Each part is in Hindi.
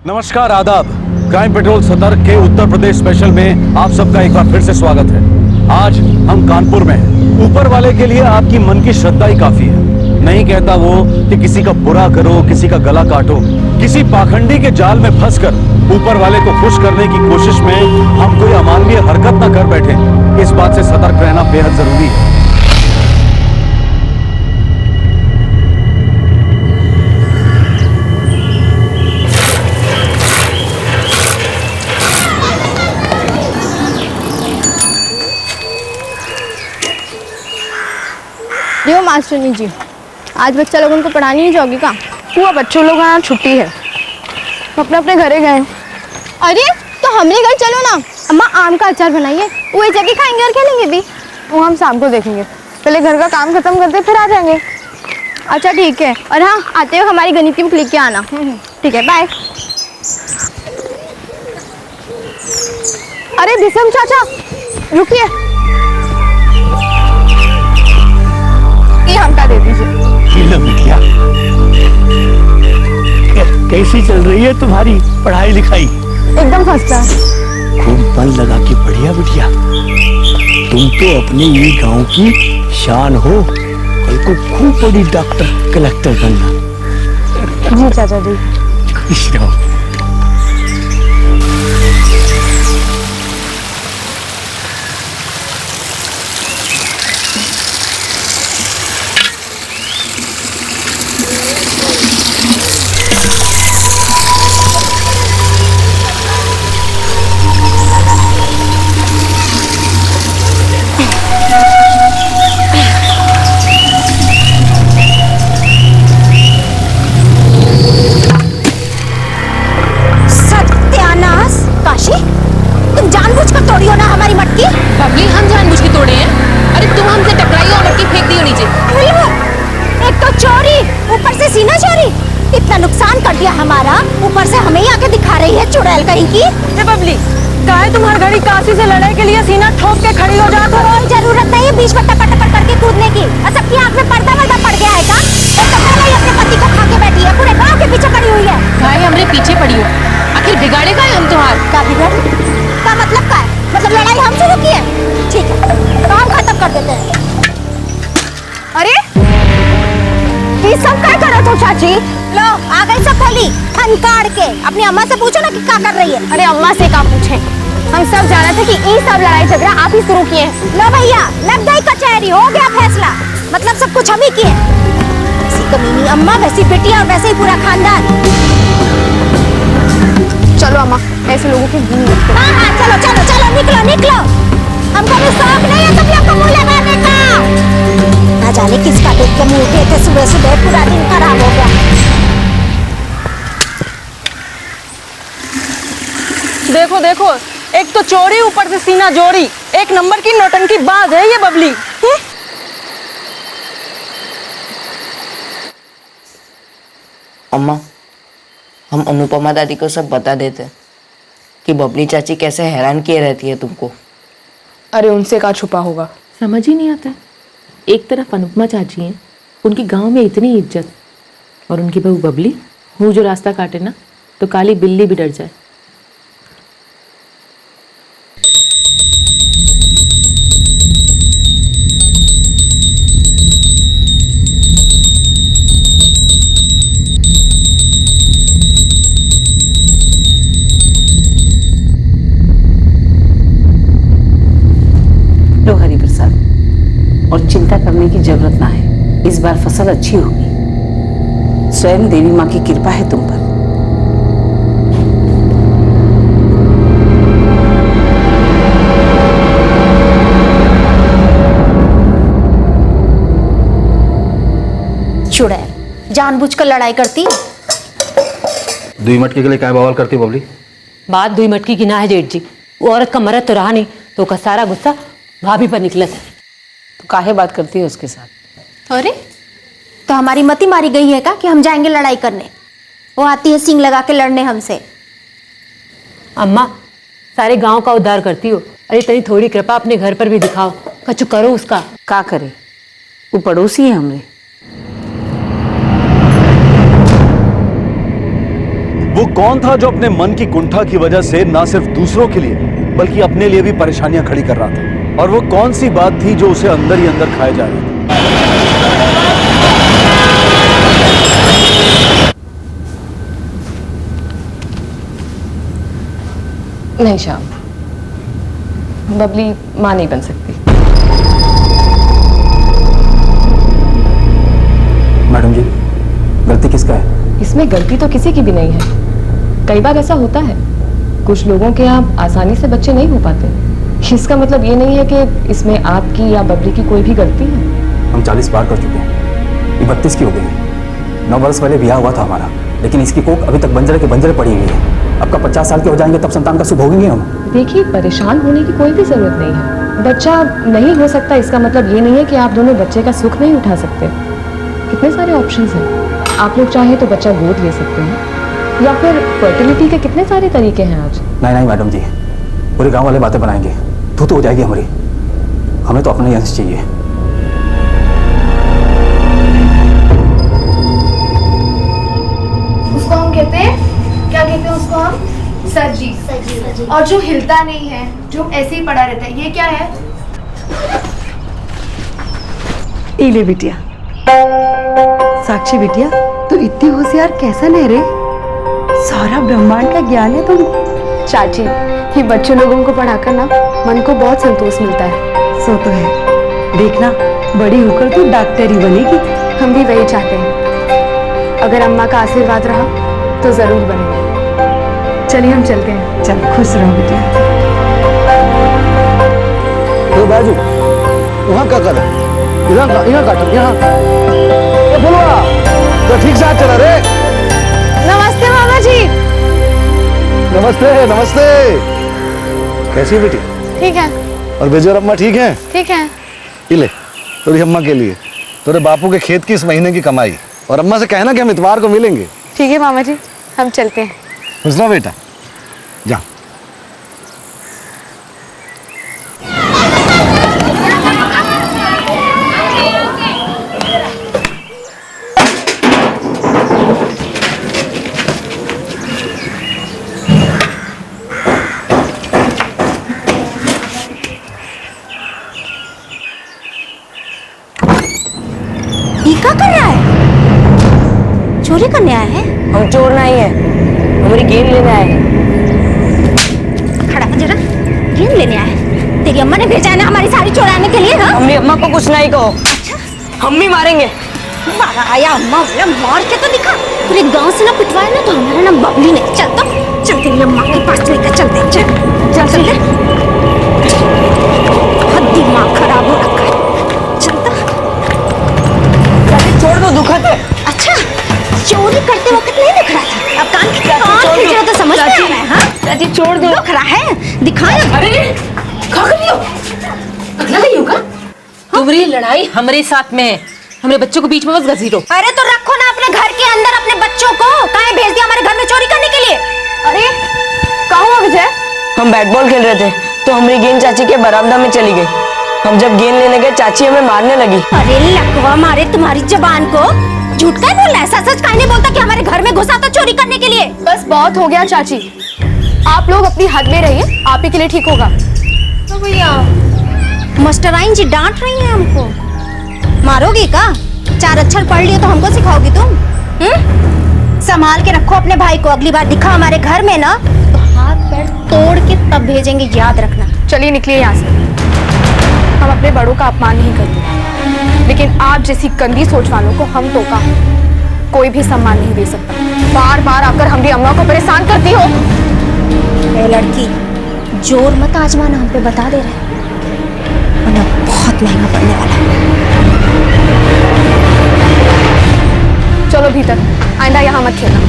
नमस्कार, आदाब। क्राइम पेट्रोल सतर्क के उत्तर प्रदेश स्पेशल में आप सबका एक बार फिर से स्वागत है। आज हम कानपुर में हैं। ऊपर वाले के लिए आपकी मन की श्रद्धा ही काफी है। नहीं कहता वो कि किसी का बुरा करो, किसी का गला काटो, किसी पाखंडी के जाल में फंसकर ऊपर वाले को खुश करने की कोशिश में हम कोई अमानवीय हरकत न कर बैठे। इस बात से सतर्क रहना बेहद जरूरी है। यो मास्टरनी जी, आज बच्चा लोगों को पढ़ानी नहीं जाओगी का? हुआ बच्चों लोग यहाँ छुट्टी है, अपने अपने घरे गए। अरे तो हमरे घर चलो ना, अम्मा आम का अचार बनाइए, वही जगह खाएंगे और खेलेंगे भी। वो हम शाम को देखेंगे, पहले घर का काम खत्म करते फिर आ जाएंगे। अच्छा ठीक है, और हाँ आते हो हमारी गणित की बुक लेके आना। ठीक है, बाय। अरे बिसम चाचा रुकिए, ये हमका दे दीजिए। बिटिया, कैसी चल रही है तुम्हारी पढ़ाई लिखाई? एकदम फर्स्ट क्लास। खूब मन लगा के पढ़िया बिटिया, तुम तो अपने ये गांव की शान हो। कल को खूब बड़ी डॉक्टर कलेक्टर बनना। जी चाचा जी। खुश रहो। बबली, हम जानबूझ के तोड़े हैं? अरे तुम हमसे टकराई और मटकी फेंक दी हो नीचे। एक तो चोरी, ऊपर से सीना चोरी, इतना नुकसान कर दिया हमारा, ऊपर से हमें ही आके दिखा रही है चुड़ैल कहीं की। बबली, काहे तुम हर घड़ी काशी से लड़ाई के लिए सीना ठोक के खड़ी हो जाते हो? कोई जरूरत नहीं है बीच में टपट टपट करके कूदने की। सबकी आंख में पर्दा वर्दा पड़ गया है का? एक तो पहले ही अपने पति को खा के बैठी है, पूरे गांव के पीछे पड़ी हुई है। काहे हमरे पीछे पड़ी हो? आखिर बिगाड़े का है हम तुम्हार? का बिगड़ का मतलब का है? मतलब लड़ाई हम शुरू की है? ठीक है, तो हम खत्म कर देते हैं। अरे ये सब क्या कर रहे हो चाची? लो आ गई सब भली हनकाड़ के। अपनी अम्मा से पूछो ना कि क्या कर रही है। अरे अम्मा से क्या पूछे, हम सब जाना था कि ये सब लड़ाई झगड़ा आप ही शुरू किए हैं। लो भैया, लग गई कचहरी, हो गया फैसला, मतलब सब कुछ हम ही किए। ऐसी कमीनी अम्मा, वैसी बेटियां और वैसे ही पूरा खानदान। चलो अम्मा, ऐसे लोगों की गिनी मत करो। हाँ हाँ चलो चलो चलो, निकलो निकलो, हमको भी शौक नहीं है तुम लोग को मुंह लगाने का। ना जाने किसका देख के मुंह उठे थे सुबह सुबह, पूरा दिन खराब हो गया। देखो देखो, एक तो चोरी ऊपर से सीना जोड़ी, एक नंबर की नौटंकी बाज है ये बबली। अम्मा, हम अनुपमा दादी को सब बता देते कि बबली चाची कैसे हैरान किए रहती है तुमको। अरे उनसे क्या छुपा होगा? समझ ही नहीं आता है। एक तरफ अनुपमा चाची हैं, उनकी गांव में इतनी इज्जत, और उनकी बहू बबली, वो जो रास्ता काटे ना तो काली बिल्ली भी डर जाए। लो हरि प्रसाद, और चिंता करने की जरूरत ना है, इस बार फसल अच्छी होगी। स्वयं देवी माँ की कृपा है तुम पर। चुड़ैल जानबूझकर लड़ाई करती। दुई मटके के लिए क्या बवाल करती बबली? बात दुई मटकी की ना है जेठ जी, वो औरत का मरद तो रहा नहीं, तो का सारा गुस्सा भाभी पर निकला था। तो काहे बात करती है उसके साथ? अरे तो हमारी मती मारी गई है का कि हम जाएंगे लड़ाई करने? वो आती है सींग लगा के लड़ने हमसे। अम्मा, सारे गांव का उद्धार करती हो, अरे तनी थोड़ी कृपा अपने घर पर भी दिखाओ, कछु करो उसका। का करे, वो पड़ोसी है हमरे। वो कौन था जो अपने मन की कुंठा की वजह से ना सिर्फ दूसरों के लिए बल्कि अपने लिए भी परेशानियां खड़ी कर रहा था? और वो कौन सी बात थी जो उसे अंदर ही अंदर खाए जा रही थी? नहीं श्याम, बबली मां नहीं बन सकती। मैडम जी, गलती किसका है? इसमें गलती तो किसी की भी नहीं है। कई बार ऐसा होता है, कुछ लोगों के यहाँ आसानी से बच्चे नहीं हो पाते। इसका मतलब ये नहीं है कि इसमें आपकी या बबली की कोई भी गलती है। हम 40 पार कर चुके हैं, ये 32 की हो गई है। 9 वर्ष पहले ब्याह हुआ था हमारा, लेकिन इसकी कोख अभी तक बंजरे के बंजरे पड़ी हुई है। अब का 50 साल के हो जाएंगे तब संतान का सुख भोगेंगे हम। देखिए, परेशान होने की कोई भी जरूरत नहीं है। बच्चा नहीं हो सकता इसका मतलब ये नहीं है कि आप दोनों बच्चे का सुख नहीं उठा सकते। कितने सारे ऑप्शंस हैं। आप लोग चाहे तो बच्चा गोद ले सकते हैं, या फिर फर्टिलिटी के कितने सारे तरीके हैं आज। नहीं मैडम जी, पूरे गांव वाले बातें बनाएंगे, तू तो हो जाएगी हमारी। हमें तो अपना ही अंश चाहिए। उसको हम कहते हैं, क्या कहते हैं उसको हम? सजी। और जो हिलता नहीं है, जो ऐसे ही पड़ा रहता है, ये क्या है? इले बिटिया, साक्षी बिटिया, तू इतनी होशियार कैसा नहीं रे? सारा ब्रह्मांड का ज्ञान है तुम। चाची, ये बच्चों लोगों को पढ़ाकर ना मन को बहुत संतोष मिलता है। सो तो है, देखना बड़ी होकर तू डॉक्टर ही बनेगी। हम भी वही चाहते हैं। अगर अम्मा का आशीर्वाद रहा तो जरूर बनेंगे। चलिए हम चलते हैं। चल, खुश रहो बिटिया। तो बाजू वहाँ का कर यहाँ काटो, यहाँ बोलो तो ठीक से चला रे। नमस्ते मामा जी। नमस्ते नमस्ते। कैसी है बेटी? ठीक है। और बेजोर अम्मा ठीक है? ठीक है। ये ले तेरी अम्मा के लिए, तेरे बापू के खेत की इस महीने की कमाई। और अम्मा से कहना कि हम इतवार को मिलेंगे। ठीक है मामा जी, हम चलते हैं। खुश रहो बेटा, जा। क्या कर रहा है? चोरी करने आया है? हम चोर नहीं है, हमारी गेंद लेने आए हैं। खड़ा हो जरा, गेंद लेने आया है? तेरी अम्मा ने भेजा है ना हमारी साड़ी चुराने के लिए? हाँ? मम्मी अम्मा को कुछ नहीं कहो। अच्छा, हम भी मारेंगे। मारा आया अम्मा वाला, मार के तो दिखा। पूरे गांव से ना पिटवाया ना तो हमारा नाम बबली ने। चल तो, चल तेरी अम्मा के पास लेकर चलते हैं। चल चल चल, बहुत दिमाग खराब हो रखा है। चल तो, छोड़ दो, दुखत है। अच्छा, चोरी करते वक्त नहीं दिख रहा था, अब कान खींच रहा तो समझ में आ रहा है। हाँ चाची छोड़ दो। दिख रहा है, दिखाया। अरे क्या कर रही हो? पगला गई हो क्या? तुम्हारी लड़ाई हमारे साथ में है, हमारे बच्चों को बीच में बस घसीटो। अरे तो रखो ना अपने घर के अंदर अपने बच्चों को, कहाँ भेज दिया हमारे घर में चोरी करने के लिए? अरे कहाँ हुआ विजय? हम बैट बॉल खेल रहे थे तो हमारी गेंद चाची के बरामदा में चली गई। हम जब गेंद लेने गए चाची हमें मारने लगी। अरे लकवा मारे तुम्हारी जबान को, झूठ का बोल रहा है? सच सच काहे नहीं बोलता कि हमारे घर में घुसा था चोरी करने के लिए? बस बहुत हो गया चाची, आप लोग अपनी हद में रहिए, आप ही के लिए ठीक होगा। तो भैया मास्टराइन जी डांट रही हैं हमको। मारोगी का? 4 अक्षर पढ़ लिए तो हमको सिखाओगी तुम? संभाल के रखो अपने भाई को, अगली बार दिखा हमारे घर में ना तो हाथ पैर तोड़ के तब भेजेंगे, याद रखना। चलिए निकलिए यहाँ से। हम अपने बड़ों का अपमान नहीं करते, लेकिन आप जैसी गंदी सोच वालों को हम तो का कोई भी सम्मान नहीं दे सकता। बार बार आकर हमारी अम्मा को परेशान करती हो। ए लड़की, जोर मत आजमाना, हम पे बता दे रहे हैं, वरना बहुत महंगा पड़ने वाला है। चलो भीतर, आइंदा यहाँ मत खेलना।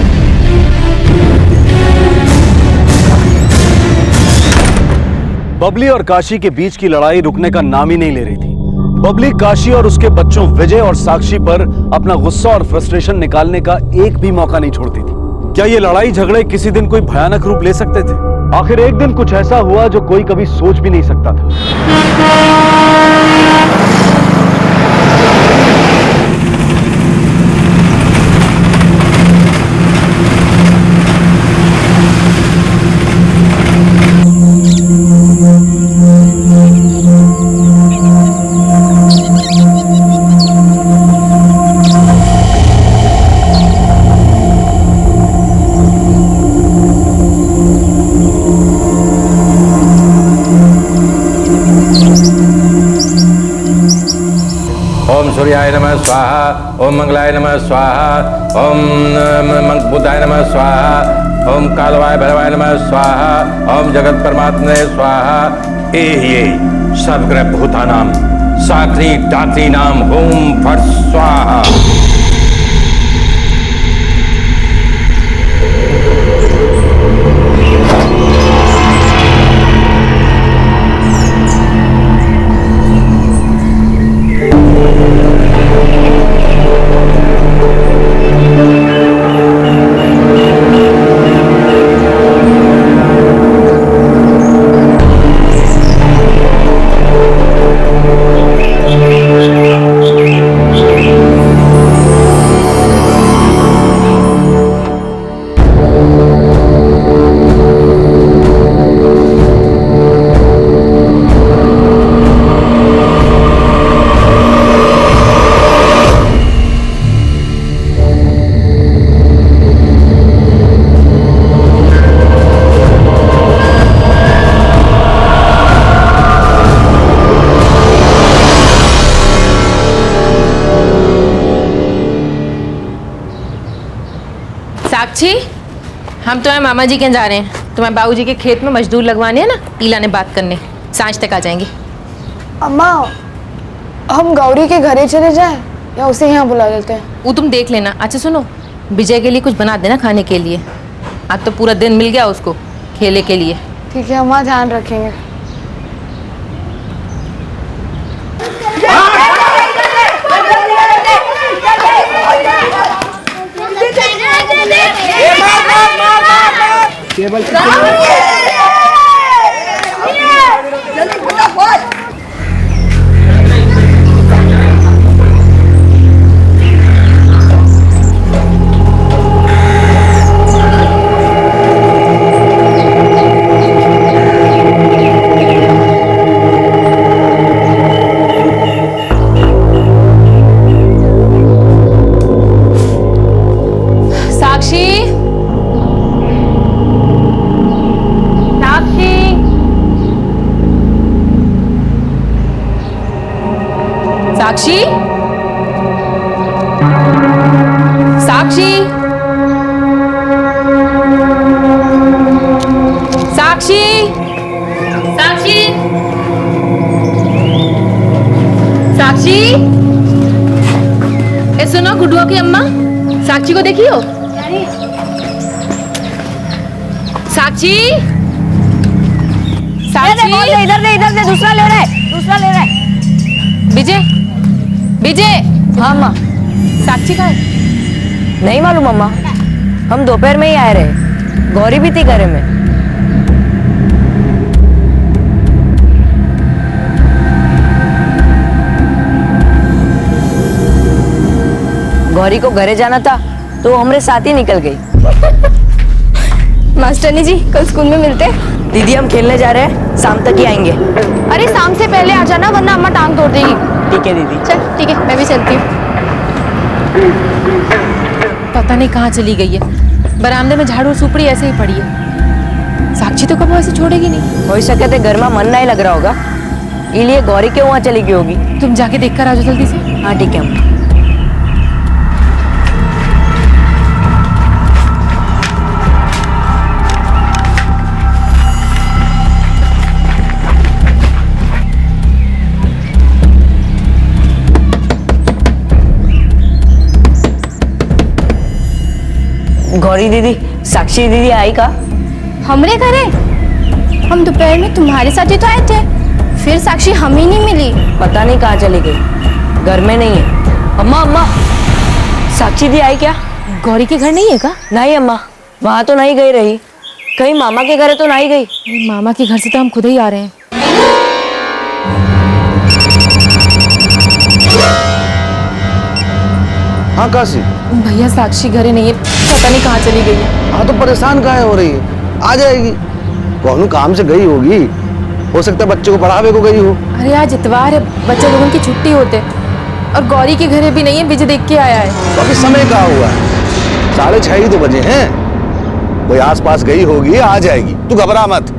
बबली और काशी के बीच की लड़ाई रुकने का नाम ही नहीं ले रही थी। बबली काशी और उसके बच्चों विजय और साक्षी पर अपना गुस्सा और फ्रस्ट्रेशन निकालने का एक भी मौका नहीं छोड़ती थी। क्या ये लड़ाई झगड़े किसी दिन कोई भयानक रूप ले सकते थे? आखिर एक दिन कुछ ऐसा हुआ जो कोई कभी सोच भी नहीं सकता था। सूर्याय नमः स्वाहा, ओम मंगलाय नमः स्वाहा, ओम बुधाय नमः स्वाहा, ओम कालवाय भैरवाय नमः स्वाहा, ओम जगत परमात्मने स्वाहा। ये सर्वग्रह भूतानाम साक्री दात्री नाम ओम फट स्वाहा। साक्षी, हम तुम्हारे मामा जी के जा रहे हैं। तुम्हारे बाबूजी के खेत में मजदूर लगवाने हैं ना, ईला ने बात करने। सांझ तक आ जाएंगे। अम्मा, हम गौरी के घरे चले जाएं या उसे यहाँ बुला लेते हैं? वो तुम देख लेना। अच्छा सुनो, विजय के लिए कुछ बना देना खाने के लिए। आज तो पूरा दिन मिल गया उसको खेले के लिए। ठीक है अम्मा, ध्यान रखेंगे। साक्षी, साक्षी, साक्षी, साक्षी, साक्षी। ए सुनो, गुड्डुआ की अम्मा साक्षी को देखियो। साक्षी, साक्षी, इधर दे, दूसरा ले रहा है। विजय, विजय। हाँ माँ। साक्षी कहाँ है? नहीं मालूम अम्मा, हम दोपहर में ही आए रहे। गौरी भी थी घरे में। गौरी को घरे जाना था तो वो हमारे साथ ही निकल गई। मास्टरनी जी, कल स्कूल में मिलते। दीदी हम खेलने जा रहे हैं, शाम तक ही आएंगे। अरे शाम से पहले आ जाना, वरना अम्मा टांग तोड़ देगी। ठीक है दीदी। चल ठीक है, मैं भी चलती हूँ। पता नहीं कहाँ चली गई है। बरामदे में झाड़ू सुपड़ी ऐसे ही पड़ी है। साक्षी तो कब ऐसे छोड़ेगी नहीं। हो सके तो घर में मन नहीं लग रहा होगा, इसलिए गौरी क्यों वहाँ चली गई होगी। तुम जाके देख कर आ जाओ जल्दी से। हाँ ठीक है अम्मा। गौरी दीदी, साक्षी दीदी आई का? हमरे घरे? हम दोपहर में तुम्हारे साथ ही तो आए थे, फिर साक्षी हम ही नहीं मिली। पता नहीं कहाँ चली गई, घर में नहीं है। अम्मा अम्मा, साक्षी दी आई क्या? गौरी के घर नहीं है का? नहीं अम्मा, वहाँ तो नहीं गई रही। कहीं मामा के घर तो नहीं गई? मामा के घर से तो हम खुद ही आ रहे हैं। हाँ काशी भैया, साक्षी घरे नहीं है, पता नहीं कहाँ चली गई है। हाँ तो परेशान काहे हो रही है, आ जाएगी। कौन काम से गई होगी, हो सकता है बच्चे को पढ़ावे को गई हो। अरे आज इतवार है, बच्चे लोगों की छुट्टी होते, और गौरी के घरे भी नहीं है। विजय देख के आया है। तो अभी समय कहाँ हुआ है, 6:30 ही तो बजे हैं। कोई आसपास गई होगी, आ जाएगी, तू घबरा मत।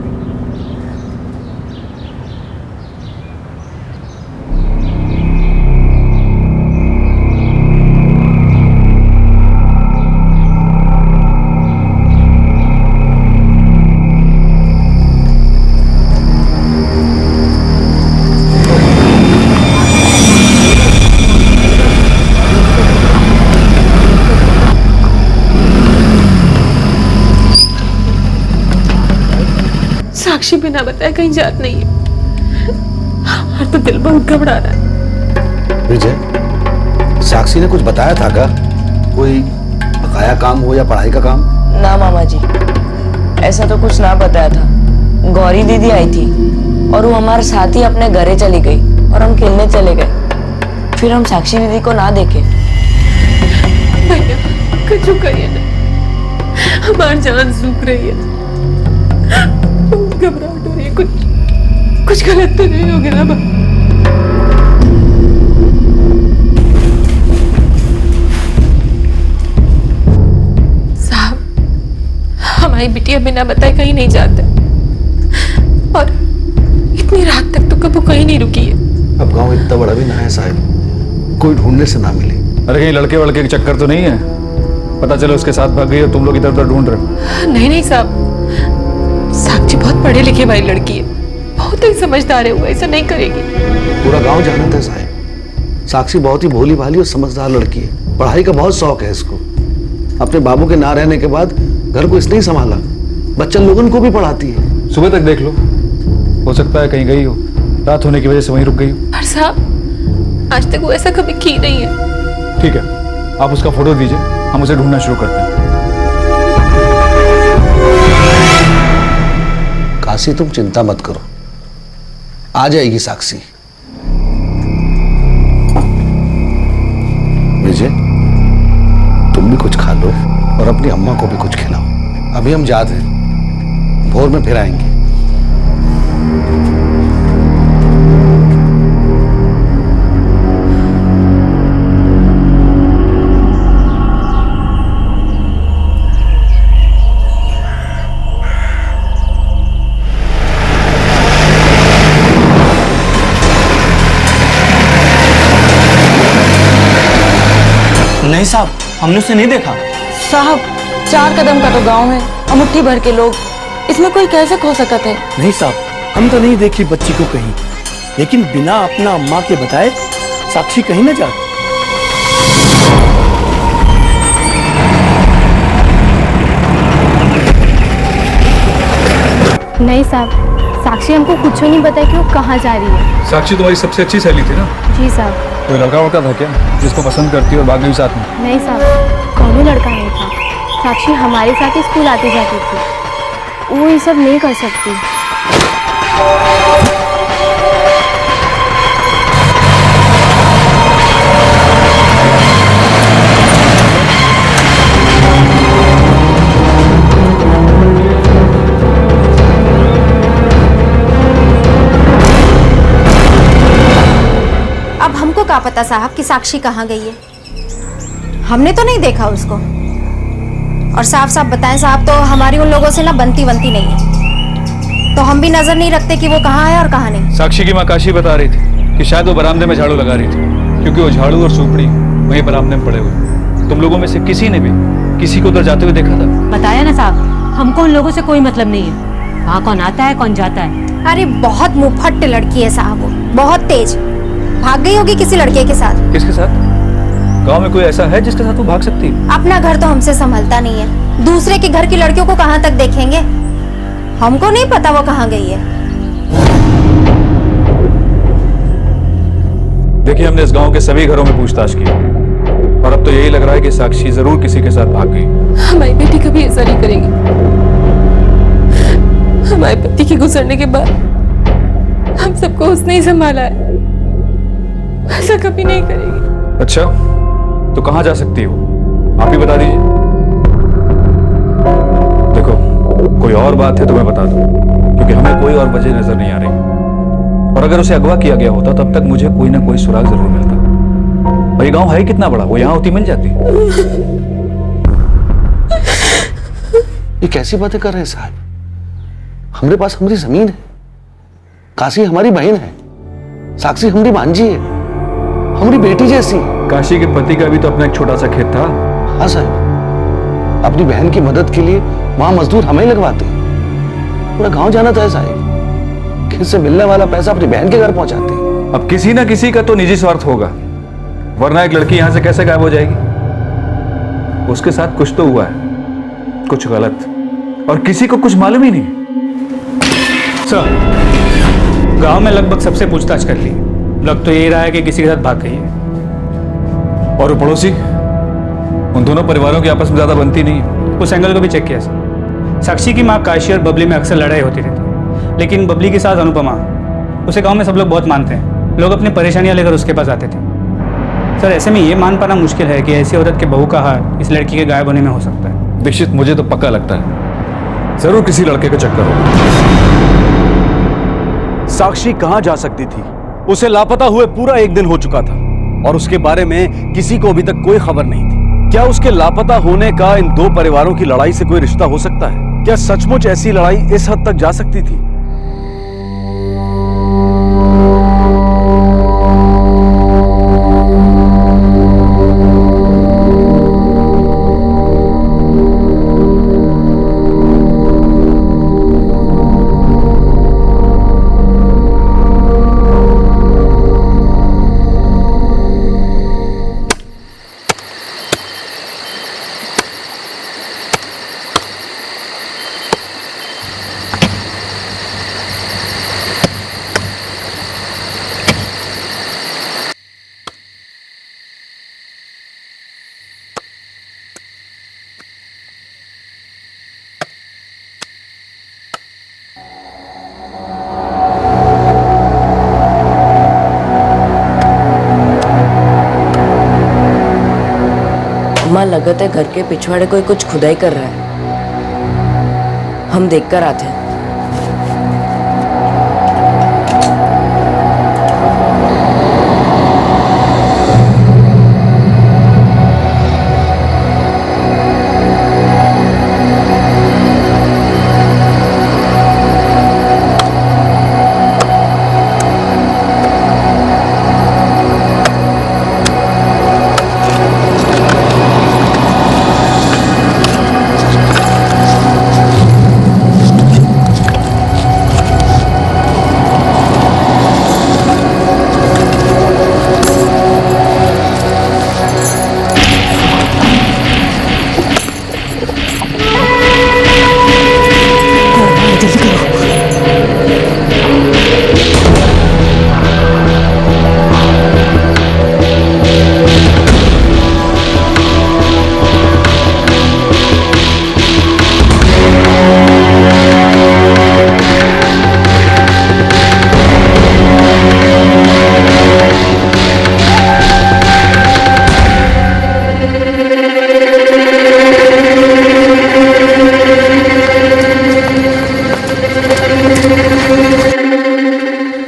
साक्षी बिना बताए कहीं जात नहीं है। हमारा तो दिल बहुत घबरा रहा है। विजय, साक्षी ने कुछ बताया था क्या? कोई बकाया काम हो या पढ़ाई का काम? ना मामा जी, ऐसा तो कुछ ना बताया था। गौरी दीदी आई थी और वो हमारे साथ ही अपने घरे चली गई और हम खेलने चले गए। फिर हम साक्षी दीदी को ना देखे। भैया कुछ करिए ना, हमारी जान सूख रही है, घबराहट हो रही है। कुछ गलत तो नहीं हो गया ना? साहब, हमारी बिटिया बिना बताए कहीं नहीं जाते और इतनी रात तक तो कभी कहीं नहीं रुकी है। अब गांव इतना बड़ा भी ना है साहब, कोई ढूंढने से ना मिले। अरे कहीं लड़के वड़के के चक्कर तो नहीं है? पता चलो उसके साथ भाग गई और तुम लोग इधर उधर ढूंढ रहे हो। नहीं साहब, साक्षी बहुत पढ़े लिखे वाली लड़की है, बहुत ही समझदार है, वो ऐसा नहीं करेगी। पूरा गांव जानता है साहब, साक्षी बहुत ही भोली भाली और समझदार लड़की है। पढ़ाई का बहुत शौक है इसको। अपने बाबू के ना रहने के बाद घर को इसने ही संभाला, बच्चन लोगों को भी पढ़ाती है। सुबह तक देख लो, हो सकता है कहीं गई हो, रात होने की वजह से वहीं रुक गई हो। पर साहब, आज तक वो ऐसा कभी की नहीं है। ठीक है, आप उसका फोटो दीजिए, हम उसे ढूंढना शुरू करते हैं। काशी, तुम चिंता मत करो, आ जाएगी साक्षी। विजय, तुम भी कुछ खा लो और अपनी अम्मा को भी कुछ खिलाओ। अभी हम जाते हैं, भोर में फिर आएंगे। नहीं साहब, हमने उसे नहीं देखा। साहब, 4 कदम का तो गांव है और मुट्ठी भर के लोग, इसमें कोई कैसे खो सकते है? नहीं साहब, हम तो नहीं देखी बच्ची को कहीं, लेकिन बिना अपना अम्मा के बताए साक्षी कहीं न जाती। नहीं साहब, साक्षी हमको कुछ नहीं बताया कि वो कहाँ जा रही है। साक्षी तुम्हारी सबसे अच्छी सहेली थी ना? जी साहब। कोई लड़का वड़का था क्या जिसको पसंद करती और भाग गई साथ में? नहीं साहब, कौन लड़का नहीं था। साक्षी हमारे साथ ही स्कूल आती जाती थी, वो ये सब नहीं कर सकती। अब हमको क्या पता साहब कि साक्षी कहाँ गई है? हमने तो नहीं देखा उसको। और साफ साफ बताएं साहब, तो हमारी उन लोगों से ना बनती नहीं है, तो हम भी नजर नहीं रखते कि वो कहाँ है और कहाँ नहीं। साक्षी की माँ काशी बता रही थी कि शायद वो बरामदे में झाड़ू लगा रही थी, क्योंकि वो झाड़ू और सुपड़ी वहीं बरामदे में पड़े हुए। तुम लोगों में से किसी ने भी किसी को उधर जाते हुए देखा था? बताया ना साहब, हमको उन लोगों से कोई मतलब नहीं है। वहाँ कौन आता है कौन जाता है। अरे बहुत मुंहफट लड़की है साहब, वो बहुत तेज, भाग गई होगी किसी लड़के के साथ। किसके साथ? गांव में कोई ऐसा है जिसके साथ वो भाग सकती है? अपना घर तो हमसे संभलता नहीं है, दूसरे के घर की लड़कियों को कहाँ तक देखेंगे? हमको नहीं पता वो कहाँ गई है। देखिए, हमने इस गांव के सभी घरों में पूछताछ की और अब तो यही लग रहा है कि साक्षी जरूर किसी के साथ भाग गई। हमारी बेटी कभी ऐसा नहीं करेगी। हमारे पति के गुजरने के बाद हम सबको उसने ही संभाला है, ऐसा कभी नहीं करेगी। अच्छा, तो कहाँ जा सकती हो? आप ही बता दीजिए। देखो, कोई और बात है तो मैं बता दूं, क्योंकि हमें कोई और वजह नजर नहीं आ रही। और अगर उसे अगवा किया गया होता तब तक मुझे कोई ना कोई सुराग जरूर मिलता। और ये गांव है कितना बड़ा, वो यहाँ होती मिल जाती। ये कैसी बातें कर रहे हैं साहब? हमारे पास हमारी जमीन है, काशी हमारी बहन है, साक्षी हमारी भांजी है, हमारी बेटी जैसी। काशी के पति का भी तो अपना एक छोटा सा खेत था। हाँ साहब, अपनी बहन की मदद के लिए वहां मजदूर हमें लगवाते हैं। पूरा गांव जाना था साहब, खेत से मिलने वाला पैसा अपनी बहन के घर पहुंचाते हैं। अब किसी ना किसी का तो निजी स्वार्थ होगा, वरना एक लड़की यहां से कैसे गायब हो जाएगी? उसके साथ कुछ तो हुआ है, कुछ गलत, और किसी को कुछ मालूम ही नहीं। सर, गांव में लगभग सबसे पूछताछ कर ली। लग तो यही रहा है कि किसी के साथ भाग गई है। और वो पड़ोसी, उन दोनों परिवारों की आपस में ज्यादा बनती नहीं है। उस एंगल को भी चेक किया सर। साक्षी की माँ काशी और बबली में अक्सर लड़ाई होती रहती, लेकिन बबली की सास अनुपमा, उसे गांव में सब लोग बहुत मानते हैं। लोग अपनी परेशानियां लेकर उसके पास आते थे। सर, ऐसे में ये मान पाना मुश्किल है कि ऐसी औरत के बहू का हाथ इस लड़की के गायब होने में हो सकता है। दीक्षित, मुझे तो पक्का लगता है जरूर किसी लड़के का चक्कर होगा। साक्षी कहां जा सकती थी? उसे लापता हुए पूरा 1 दिन हो चुका था और उसके बारे में किसी को अभी तक कोई खबर नहीं थी। क्या उसके लापता होने का इन 2 परिवारों की लड़ाई से कोई रिश्ता हो सकता है? क्या सचमुच ऐसी लड़ाई इस हद तक जा सकती थी? अम्मा, लगता है घर के पिछवाड़े कोई कुछ खुदाई कर रहा है। हम देखकर आते हैं।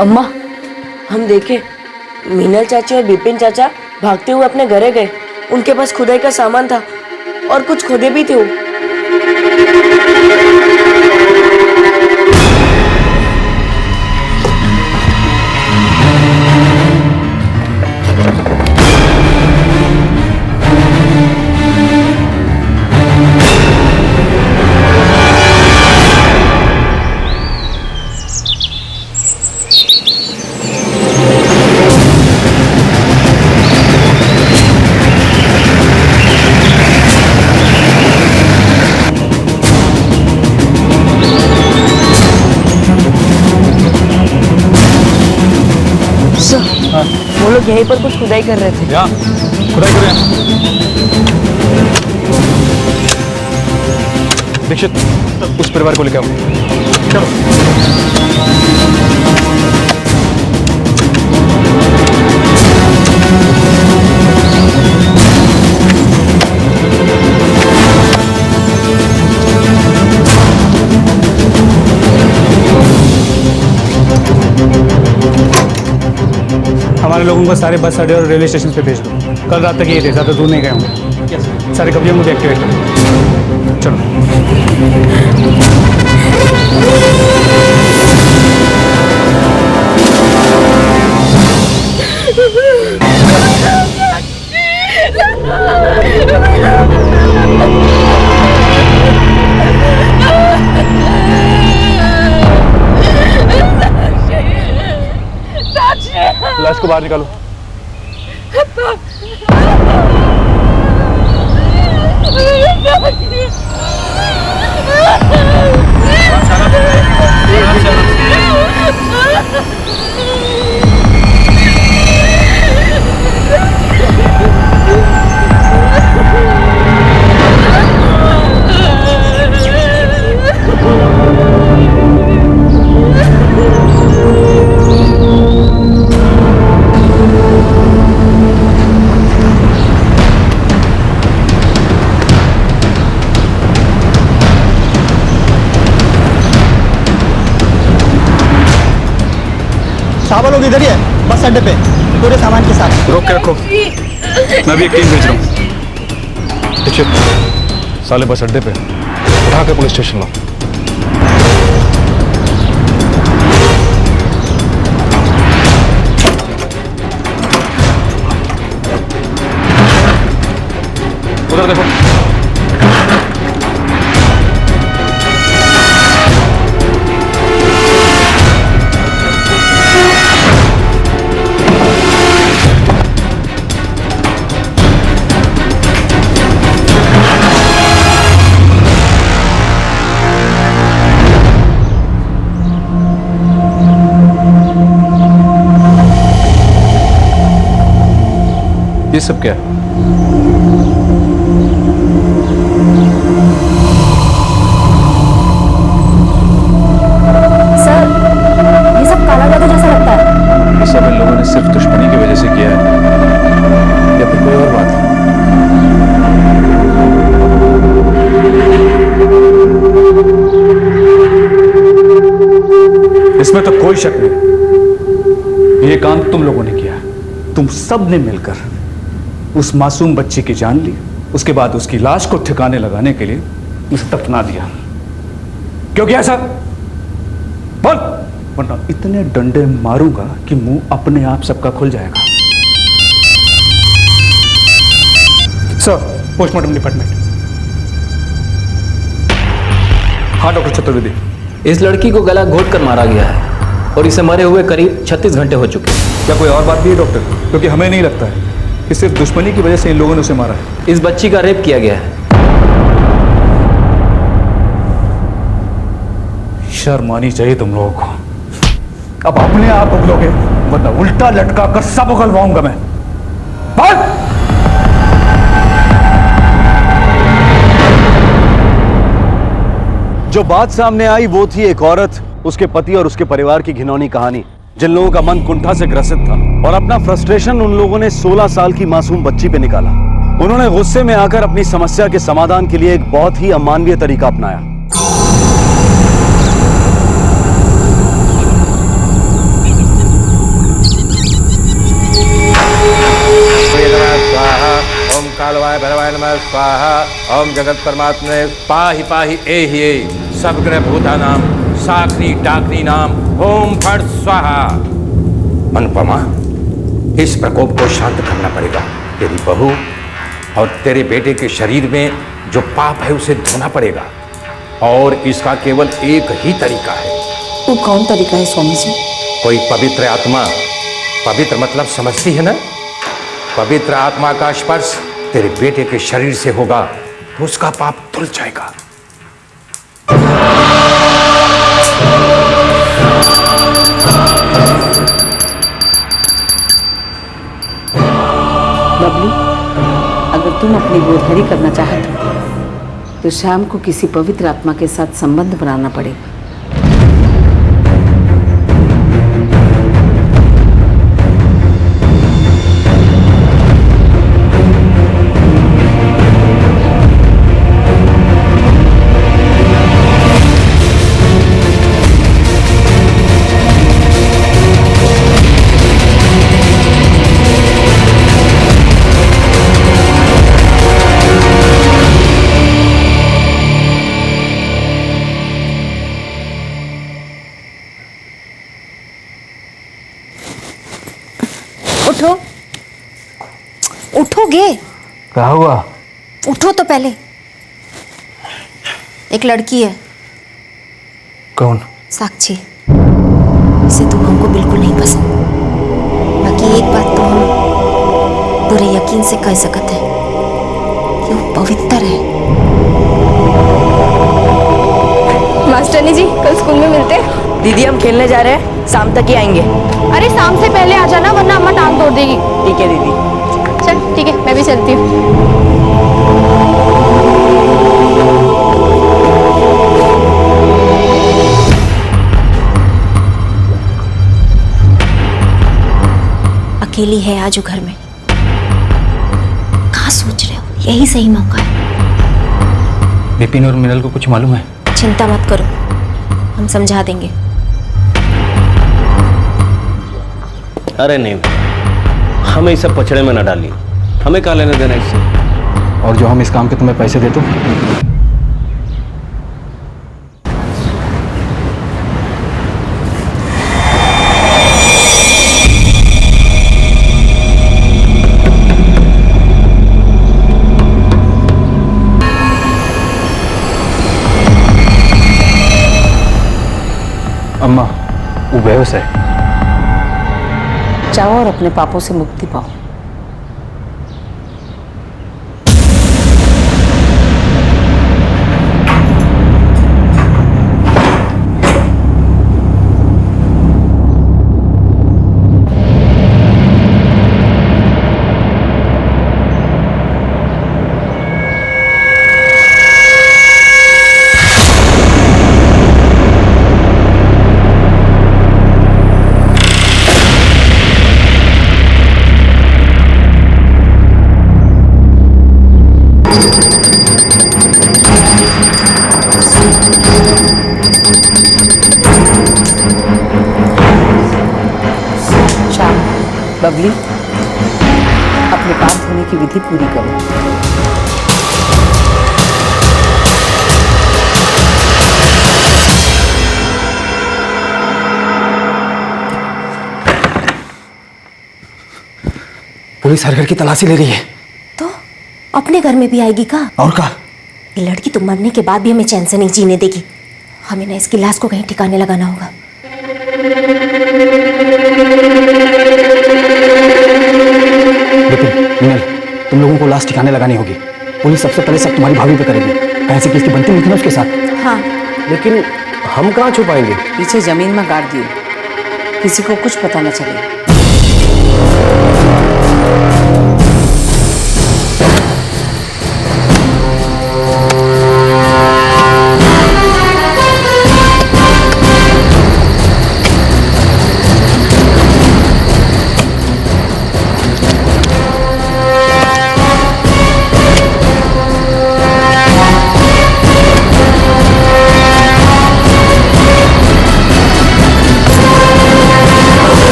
अम्मा, हम देखे मीनल चाची और बिपिन चाचा भागते हुए अपने घरे गए। उनके पास खुदाई का सामान था और कुछ खुदे भी थे वो। वो लोग यहीं पर कुछ खुदाई कर रहे थे। खुदाई कर रहे हैं। दीक्षित, उस परिवार को लेकर आओ। चलो। हमारे लोगों को सारे बस अड्डे और रेलवे स्टेशन पे भेज दो। कल रात तक ये थे, ज़्यादा दूर नहीं गए होंगे। सारे कब्रियों को भी एक्टिवेट करो। चलो। लाश को बाहर निकालो। सारा साहब लोग इधर ही है, बस अड्डे पे पूरे सामान के साथ। रोक के रखो, मैं भी एक टीम भेज रहा हूँ। साले बस अड्डे पे उठा के पुलिस स्टेशन लो। उधर देखो। ये सब क्या है? सर, ये सब काला जादू जैसा लगता है। ये सब इन लोगों ने सिर्फ दुश्मनी की वजह से किया है या फिर कोई और बात है? इसमें तो कोई शक नहीं, ये काम तुम लोगों ने किया। तुम सब ने मिलकर उस मासूम बच्ची की जान ली, उसके बाद उसकी लाश को ठिकाने लगाने के लिए उसे दफना दिया। क्यों किया ऐसा? बोल, वरना इतने डंडे मारूंगा कि मुंह अपने आप सबका खुल जाएगा। Sir, postmortem department. हाँ डॉक्टर चतुर्वेदी। इस लड़की को गला घोट कर मारा गया है और इसे मरे हुए करीब 36 घंटे हो चुके हैं। क्या कोई और बात भी है डॉक्टर? क्योंकि हमें नहीं लगता है कि सिर्फ दुश्मनी की वजह से इन लोगों ने उसे मारा है। इस बच्ची का रेप किया गया है। शर्म आनी चाहिए तुम लोगों को। अब अपने आप उगलोगे, वरना उल्टा लटका कर सब उगलवाऊंगा मैं। बोल! जो बात सामने आई वो थी एक औरत, उसके पति और उसके परिवार की घिनौनी कहानी। जिन लोगों का मन कुंठा से ग्रसित था और अपना फ्रस्ट्रेशन उन लोगों ने 16 साल की मासूम बच्ची पे निकाला। उन्होंने गुस्से में आकर अपनी समस्या के समाधान के लिए एक बहुत ही अमानवीय तरीका अपनाया। ओम कालवाय भैरवाय नमः स्वाहा। ओम जगत परमात्मे पाहि पाहि एहि सब ग्रह भूतानाम साकनी डाकनी नाम ओम फट स्वाहा। अनुपमा, इस प्रकोप को शांत करना पड़ेगा। तेरी बहू और तेरे बेटे के शरीर में जो पाप है उसे धोना पड़ेगा, और इसका केवल एक ही तरीका है। वो कौन तरीका है स्वामी जी? कोई पवित्र आत्मा, पवित्र मतलब समझती है ना? पवित्र आत्मा का स्पर्श तेरे बेटे के शरीर से होगा तो उसका पाप धुल जाएगा। बबली, अगर तुम अपनी गोद हरी करना चाहते हो तो श्याम को किसी पवित्र आत्मा के साथ संबंध बनाना पड़ेगा। उठो, उठोगे? क्या हुआ? उठो तो पहले। एक लड़की है। कौन? साक्षी। इसे तुम हमको बिल्कुल नहीं पसंद। बाकी एक बात तो हम पूरे यकीन से कह सकते हैं कि वो पवित्र है। मास्टरनी जी, कल स्कूल में मिलते हैं। दीदी हम खेलने जा रहे हैं, शाम तक ही आएंगे। अरे शाम से पहले आ जाना, वरना अम्मा टांग तोड़ देगी। ठीक है दीदी। चल ठीक है, मैं भी चलती हूँ। अकेली है आज वो घर में। कहाँ सोच रहे हो? यही सही मौका है। विपिन और मिनल को कुछ मालूम है? चिंता मत करो, हम समझा देंगे। अरे नहीं, हमें इस सब पछड़े में न डालिए, हमें क्या लेने देना इससे। और जो हम इस काम के तुम्हें पैसे दे तो अम्मा, वो बेहोश है। जाओ और अपने पापों से मुक्ति पाओ। बबली, अपने पाप धोने की विधि पूरी करो। पुलिस हर घर की तलाशी ले रही है। तो अपने घर में भी आएगी का? और का? ये लड़की तो मरने के बाद भी हमें चैन से नहीं जीने देगी। हमें ना इसकी लाश को कहीं ठिकाने लगाना होगा। मीनल, तुम लोगों को लाश ठिकाने लगानी होगी। पुलिस सबसे पहले सब तुम्हारी भाभी पे करेगी, कैसे कि इसकी बनती नहीं थी ना उसके साथ। हाँ, लेकिन हम कहाँ छुपाएंगे? पीछे जमीन में गाड़ दिए, किसी को कुछ पता न चले।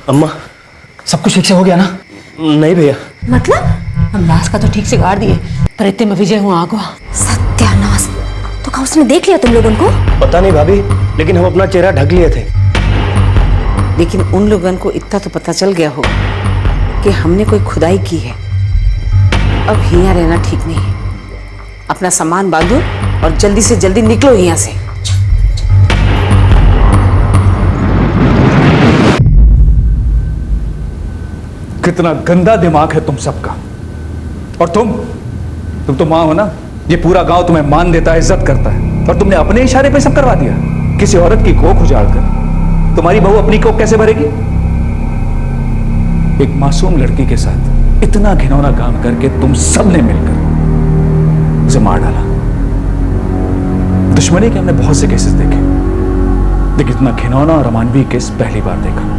अम्मा, सब कुछ ठीक से हो गया ना? नहीं भैया। मतलब? हम लाश का तो ठीक से गाड़ दिए, पर इतने में विजय हुआ आगवा। सत्यानाश! तो क्या उसने देख लिया तुम लोगों को? पता नहीं भाभी, लेकिन हम अपना चेहरा ढक लिए थे। लेकिन उन लोगों को इतना तो पता चल गया होगा कि हमने कोई खुदाई की है। अब यहाँ रहना ठीक नहीं है। अपना सामान बांधो और जल्दी से जल्दी निकलो यहाँ से। कितना गंदा दिमाग है तुम सबका। और तुम तो मां हो ना, ये पूरा गांव तुम्हें मान देता है, इज्जत करता है, और तुमने अपने इशारे पे सब करवा दिया। किसी औरत की कोख उजाड़ कर तुम्हारी बहू अपनी कोख कैसे भरेगी? एक मासूम लड़की के साथ इतना घिनौना काम करके तुम सबने मिलकर उसे मार डाला। दुश्मनी के हमने बहुत से केसेस देखे, लेकिन इतना घिनौना और अमानवीय केस पहली बार देखा।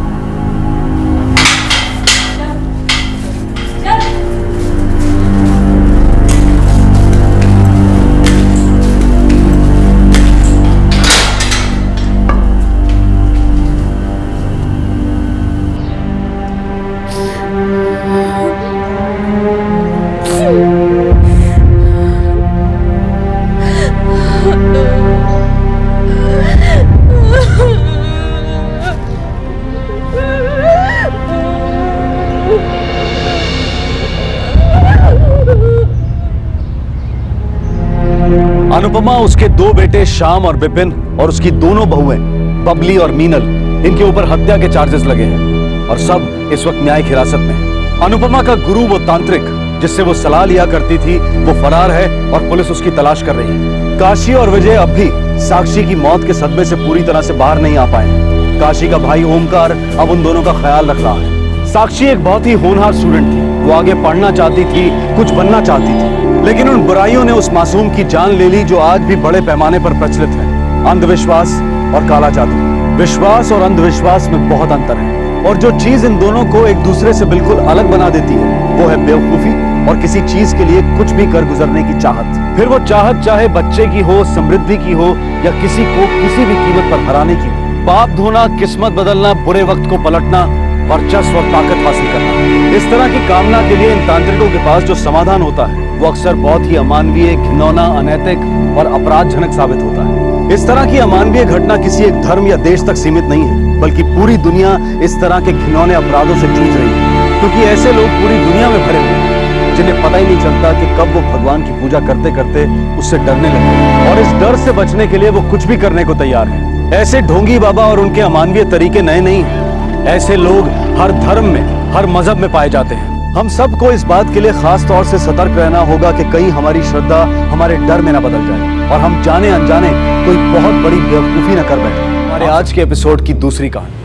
अनुपमा, उसके दो बेटे श्याम और विपिन और उसकी दोनों बहुएं बबली और मीनल, इनके ऊपर हत्या के चार्जेस लगे हैं और सब इस वक्त न्यायिक हिरासत में हैं। अनुपमा का गुरु, वो तांत्रिक जिससे वो सलाह लिया करती थी, वो फरार है और पुलिस उसकी तलाश कर रही है। काशी और विजय अब भी साक्षी की मौत के सदमे से पूरी तरह से बाहर नहीं आ पाए। काशी का भाई ओमकार अब उन दोनों का ख्याल रख रहा है। साक्षी एक बहुत ही होनहार स्टूडेंट थी। वो आगे पढ़ना चाहती थी, कुछ बनना चाहती थी, लेकिन उन बुराइयों ने उस मासूम की जान ले ली जो आज भी बड़े पैमाने पर प्रचलित है, अंधविश्वास और काला जादू। विश्वास और अंधविश्वास में बहुत अंतर है, और जो चीज इन दोनों को एक दूसरे से बिल्कुल अलग बना देती है वो है बेवकूफी और किसी चीज के लिए कुछ भी कर गुजरने की चाहत। फिर वो चाहत चाहे बच्चे की हो, समृद्धि की हो, या किसी को किसी भी कीमत पर हराने की हो। पाप धोना, किस्मत बदलना, बुरे वक्त को पलटना, वर्चस्व और ताकत हासिल करना, इस तरह की कामना के लिए इन तांत्रिकों के पास जो समाधान होता है वो अक्सर बहुत ही अमानवीय, घिनौना, अनैतिक और अपराधजनक साबित होता है। इस तरह की अमानवीय घटना किसी एक धर्म या देश तक सीमित नहीं है, बल्कि पूरी दुनिया इस तरह के घिनौने अपराधों से जूझ रही है, क्योंकि ऐसे लोग पूरी दुनिया में भरे हुए हैं जिन्हें पता ही नहीं चलता कि कब वो भगवान की पूजा करते करते उससे डरने लगे, और इस डर से बचने के लिए वो कुछ भी करने को तैयार है। ऐसे ढोंगी बाबा और उनके अमानवीय तरीके नए नहीं हैं। ऐसे लोग हर धर्म में, हर मजहब में पाए जाते हैं। हम सबको इस बात के लिए खास तौर से सतर्क रहना होगा कि कहीं हमारी श्रद्धा हमारे डर में न बदल जाए और हम जाने अनजाने कोई बहुत बड़ी बेवकूफी न कर बैठे। हमारे आज के एपिसोड की दूसरी कहानी।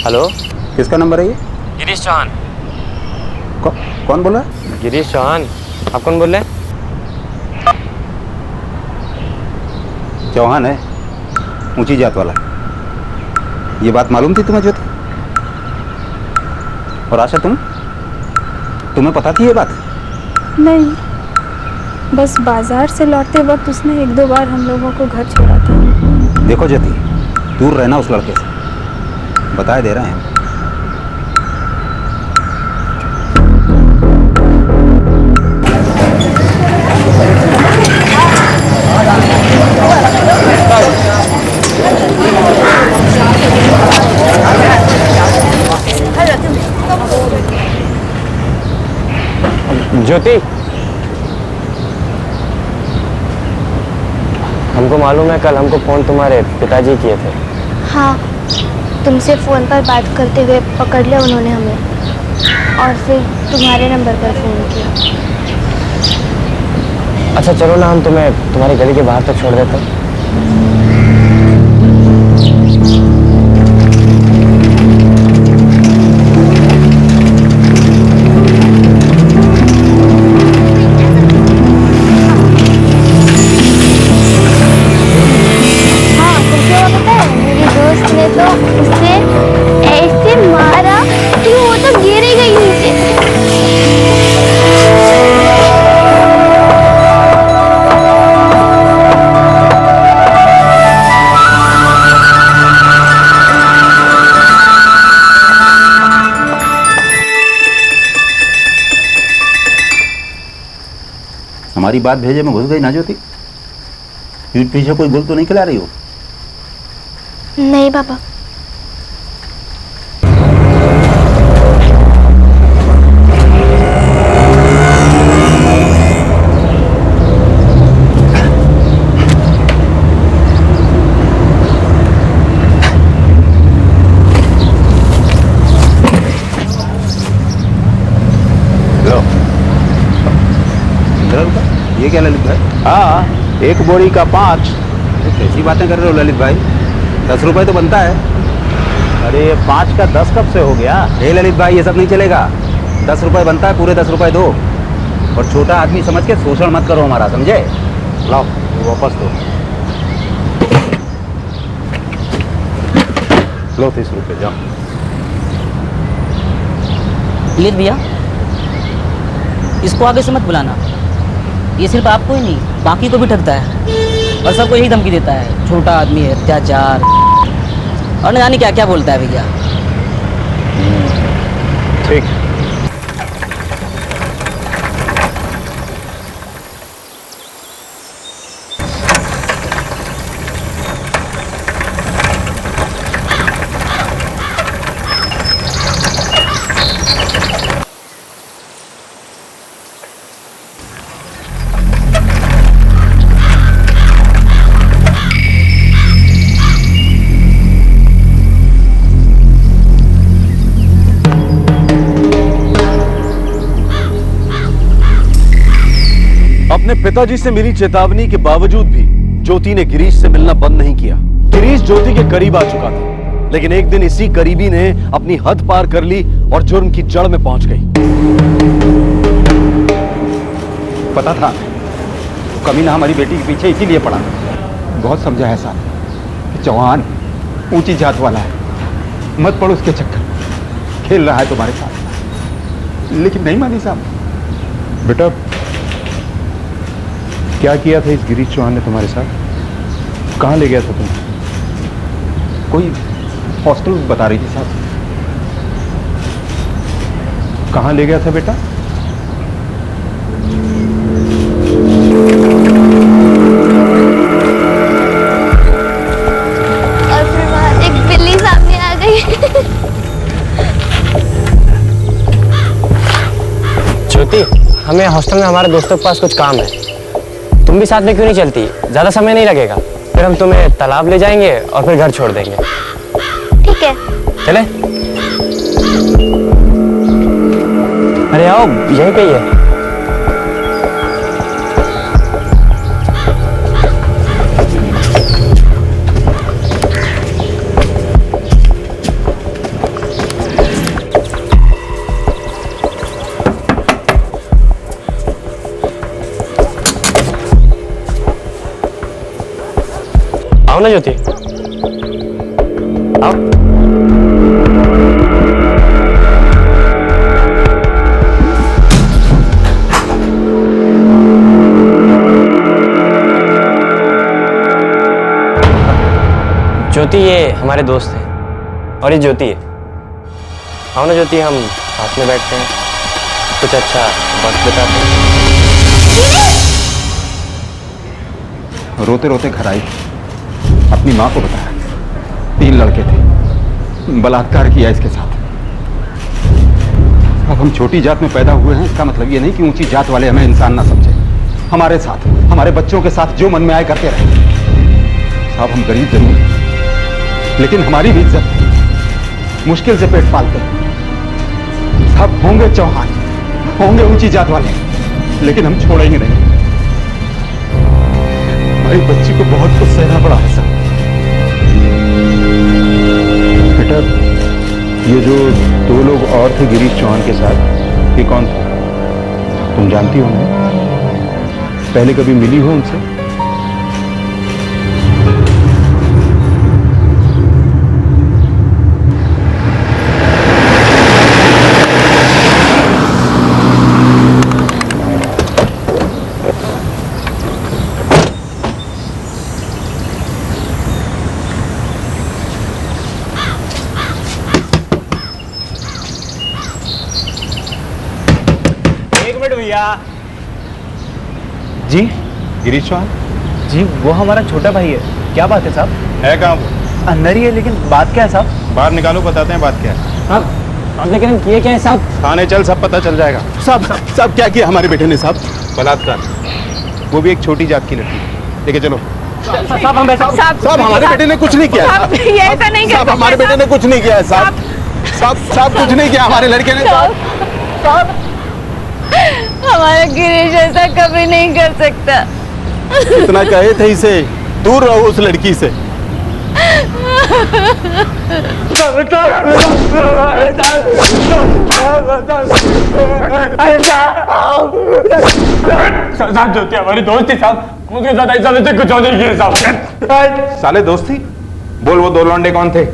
हेलो, किसका नंबर है ये? गिरीश चौहान। कौन बोला? गिरीश चौहान। आप कौन बोल रहे हैं? चौहान है, ऊंची जात वाला। ये बात मालूम थी तुम्हें ज्योति? और आशा तुम्हें पता थी ये बात? नहीं, बस बाजार से लौटते वक्त उसने एक दो बार हम लोगों को घर छोड़ा था। देखो ज्योति, दूर रहना उस लड़के से, बताए दे रहे हैं। ज्योति, हमको मालूम है कल हमको फोन तुम्हारे पिताजी किए थे। हाँ, तुमसे फ़ोन पर बात करते हुए पकड़ लिया उन्होंने हमें, और फिर तुम्हारे नंबर पर फ़ोन किया। अच्छा चलो ना, हम तुम्हें तुम्हारी गली के बाहर तक छोड़ देते हैं। हमारी बात भेजे में घुस गई ना ज्योति? पीठ पीछे कोई गुल तो नहीं खिला रही हो? नहीं बाबा। ये क्या ललित भाई? हाँ, एक बोरी का 5। कैसी बातें कर रहे हो ललित भाई? 10 रुपए तो बनता है। अरे 5 का 10 कब से हो गया? हे ललित भाई, ये सब नहीं चलेगा। 10 रुपए बनता है, पूरे 10 रुपए दो। और छोटा आदमी समझ के शोषण मत करो हमारा, समझे? लाओ वापस दो। लो 30 रुपए, जाओ। ललित भैया, इसको आगे से मत बुलाना। ये सिर्फ आपको ही नहीं, बाकी को भी ठगता है और सबको यही धमकी देता है, छोटा आदमी है, अत्याचार और न जाने क्या क्या बोलता है भैया। ठीक। पिताजी से मिली चेतावनी के बावजूद भी ज्योति ने गिरीश से मिलना बंद नहीं किया। गिरीश ज्योति के करीब आ चुका था, लेकिन एक दिन इसी करीबी ने अपनी हद पार कर ली और जुर्म की जड़ में पहुंच गई। पता था कमीना हमारी बेटी के पीछे इसीलिए पड़ा। बहुत समझा है साहब कि चौहान ऊंची जात वाला है, मत पड़ो उसके चक्कर, खेल रहा है तुम्हारे साथ। लेकिन नहीं मानी साहब। बेटा क्या किया था इस गिरीश चौहान ने तुम्हारे साथ? कहाँ ले गया था तुम? कोई हॉस्टल बता रही थी साहब। कहाँ ले गया था बेटा? और फिर वहाँ एक बिल्ली सामने आ गई। ज्योति, हमें हॉस्टल में हमारे दोस्तों के पास कुछ काम है, तुम भी साथ में क्यों नहीं चलती? ज्यादा समय नहीं लगेगा, फिर हम तुम्हें तालाब ले जाएंगे और फिर घर छोड़ देंगे। ठीक है। चले? अरे आओ, यहीं पे ही है। आओ ना ज्योति, आओ। ज्योति, ये हमारे दोस्त हैं और ये ज्योति है। आओ ना ज्योति, हम साथ में बैठते हैं, कुछ अच्छा वक्त बिताते हैं। रोते रोते घर आई, अपनी माँ को बताया 3 लड़के थे, बलात्कार किया इसके साथ। अब हम छोटी जात में पैदा हुए हैं, इसका मतलब ये नहीं कि ऊंची जात वाले हमें इंसान ना समझे। हमारे साथ, हमारे बच्चों के साथ जो मन में आए करते रहे। साहब हम गरीब जरूर हैं, लेकिन हमारी भी इज्जत है, मुश्किल से पेट पालते हैं। साहब होंगे चौहान, होंगे ऊंची जात वाले, लेकिन हम छोड़ेंगे नहीं। हमारी बच्ची को बहुत कुछ सहना पड़ा है साहब। बेटा ये जो 2 लोग और थे गिरीश चौहान के साथ, ये कौन थे? तुम जानती हो उन्हें? पहले कभी मिली हो उनसे? जी गिरीश चौहान जी, वो हमारा छोटा भाई है। क्या बात है साहब? है कहाँ वो? अंदर ही है, लेकिन बात क्या है साहब? बाहर निकालो, बताते हैं बात क्या है। अब लेकिन हम किए क्या है साहब? थाने चल, सब पता चल जाएगा। साहब क्या किया हमारे बेटे ने साहब? बलात्कार, वो भी एक छोटी जात की लड़की। लेके चलो। साहब हम ऐसा साहब हमारे बेटे ने कुछ नहीं किया। साहब, ये ऐसा नहीं कर साहब सकते, हमारे बेटे ने कुछ नहीं किया है साहब। साहब कुछ नहीं किया हमारे लड़के ने साहब। हमारा गिरीश ऐसा कभी नहीं कर सकता। इतना कहे थे इसे, दूर रहो उस लड़की से। साहब ज्योति हमारी दोस्त थी साहब, उसके साथ ऐसा वैसे कुछ नहीं किया साहब। साले दोस्ती बोल, वो 2 लौंडे कौन थे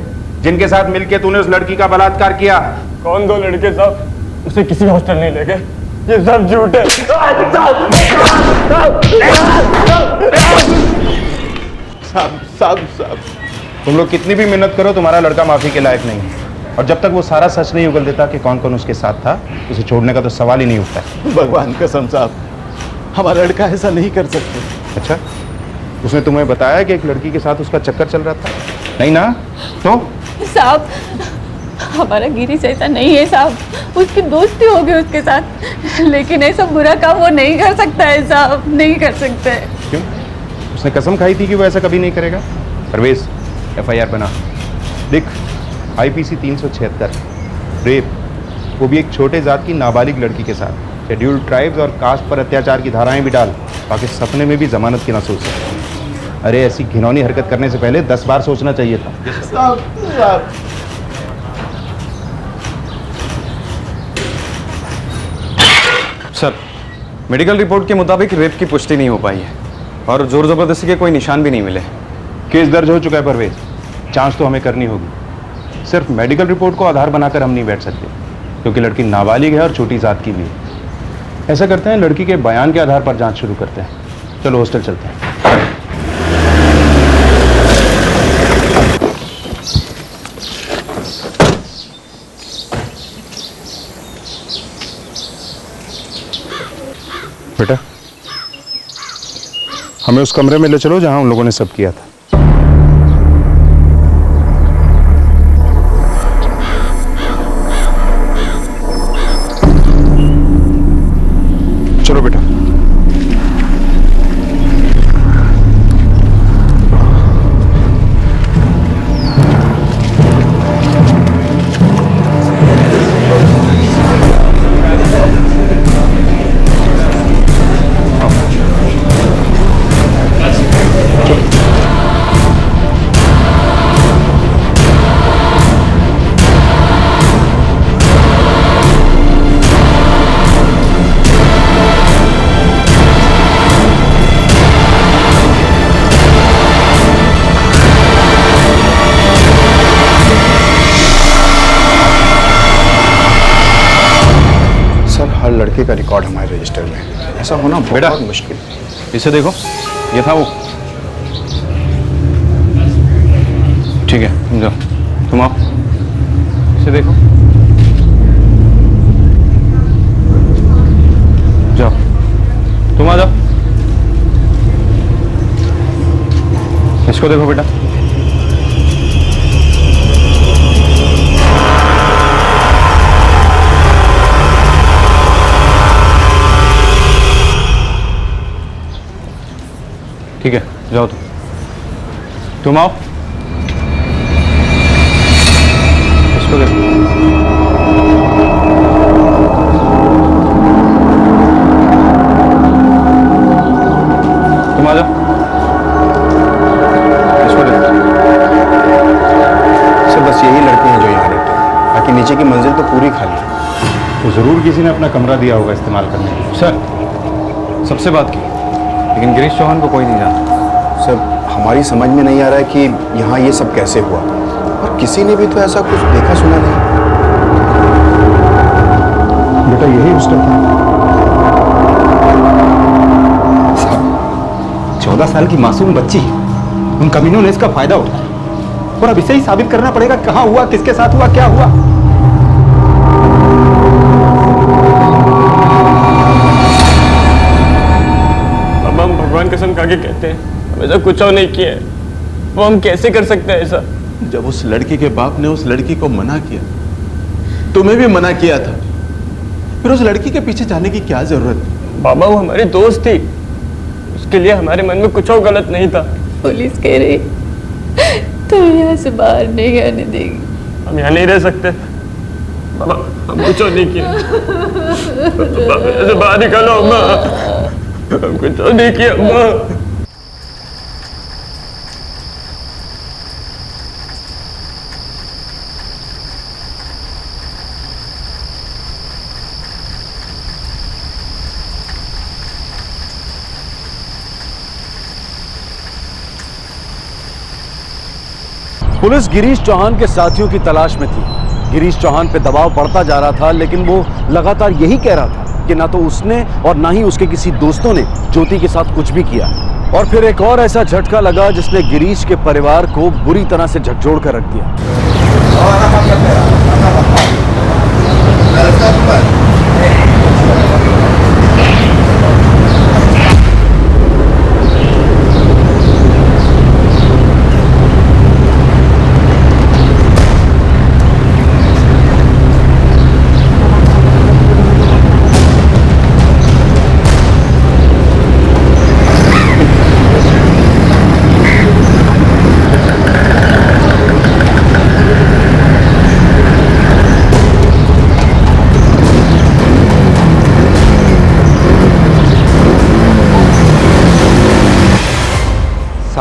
जिनके साथ मिलके तूने उस लड़की का बलात्कार किया? कौन 2 लड़के साहब? उसे किसी हॉस्टल नहीं ले गए, ये सब झूठ है। साहब तुम लोग कितनी भी मेहनत करो, तुम्हारा लड़का माफी के लायक नहीं है। और जब तक वो सारा सच नहीं उगल देता कि कौन कौन उसके साथ था, उसे छोड़ने का तो सवाल ही नहीं उठता। भगवान कसम साहब, हमारा लड़का ऐसा नहीं कर सकते। अच्छा, उसने तुम्हें बताया कि एक लड़की के साथ उसका चक्कर चल रहा था? नहीं ना? तो साहब हमारा गिरीश ऐसा नहीं है साहब, उसकी दोस्ती हो गई उसके साथ, लेकिन ऐसा बुरा काम वो नहीं कर सकता है साहब, नहीं कर सकता है। क्यों? उसने कसम खाई थी कि वो ऐसा कभी नहीं करेगा। परवेज FIR बना, देख IPC 376 रेप, वो भी एक छोटे जात की नाबालिग लड़की के साथ। शेड्यूल्ड ट्राइब्स और कास्ट पर अत्याचार की धाराएं भी डाल, ताकि सपने में भी जमानत की ना सोच सके। अरे ऐसी घिनौनी हरकत करने से पहले 10 बार सोचना चाहिए था। सर, मेडिकल रिपोर्ट के मुताबिक रेप की पुष्टि नहीं हो पाई है और जोर जबरदस्ती के कोई निशान भी नहीं मिले। केस दर्ज हो चुका है परवेज, जांच तो हमें करनी होगी। सिर्फ मेडिकल रिपोर्ट को आधार बनाकर हम नहीं बैठ सकते, क्योंकि लड़की नाबालिग है और छोटी जात की भी है। ऐसा करते हैं, लड़की के बयान के आधार पर जांच शुरू करते हैं। चलो हॉस्टल चलते हैं। बेटा, हमें उस कमरे में ले चलो जहां उन लोगों ने सब किया था। चलो बेटा। हर लड़के का रिकॉर्ड हमारे रजिस्टर में है। ऐसा होना बहुत मुश्किल। इसे देखो, ये था वो। ठीक है, तुम जाओ। तुम आओ, इसे देखो। जाओ, तुम आ जाओ। इसको देखो बेटा। ठीक है, जाओ तुम आओ। इसको देखो। तुम आ जाओ। इसको देखो। सर बस यही लड़के हैं जो यहाँ रहते हैं, बाकी नीचे की मंजिल तो पूरी खाली है। तो जरूर किसी ने अपना कमरा दिया होगा इस्तेमाल करने के लिए। सर, सबसे बात की, लेकिन गिरीश चौहान को कोई नहीं जानता। सर, हमारी समझ में नहीं आ रहा है कि यहाँ ये सब कैसे हुआ, और किसी ने भी तो ऐसा कुछ देखा सुना नहीं। बेटा, यही हॉस्टल था। साहब, 14 साल की मासूम बच्ची, उन कमीनों ने इसका फायदा उठाया, और अब इसे ही साबित करना पड़ेगा कहाँ हुआ, किसके साथ हुआ, क्या हुआ। भगवान कसम खा के कहते हैं हम ऐसा कुछ और नहीं किया है। वो हम कैसे कर सकते हैं ऐसा? जब उस लड़की के बाप ने उस लड़की को मना किया, तुम्हें भी मना किया था, फिर उस लड़की के पीछे जाने की क्या जरूरत? बाबा, वो हमारी दोस्त थी, उसके लिए हमारे मन में कुछ और गलत नहीं था। पुलिस कह रही तो यहाँ से बाहर नहीं आने देगी। हम यहाँ नहीं रह सकते बाबा, हम कुछ और नहीं किया। ऐसे बाहर निकालो अम्मा, हम कुछ और नहीं किया अम्मा। पुलिस गिरीश चौहान के साथियों की तलाश में थी। गिरीश चौहान पे दबाव बढ़ता जा रहा था, लेकिन वो लगातार यही कह रहा था कि ना तो उसने और ना ही उसके किसी दोस्तों ने ज्योति के साथ कुछ भी किया। और फिर एक और ऐसा झटका लगा जिसने गिरीश के परिवार को बुरी तरह से झकझोर कर रख दिया।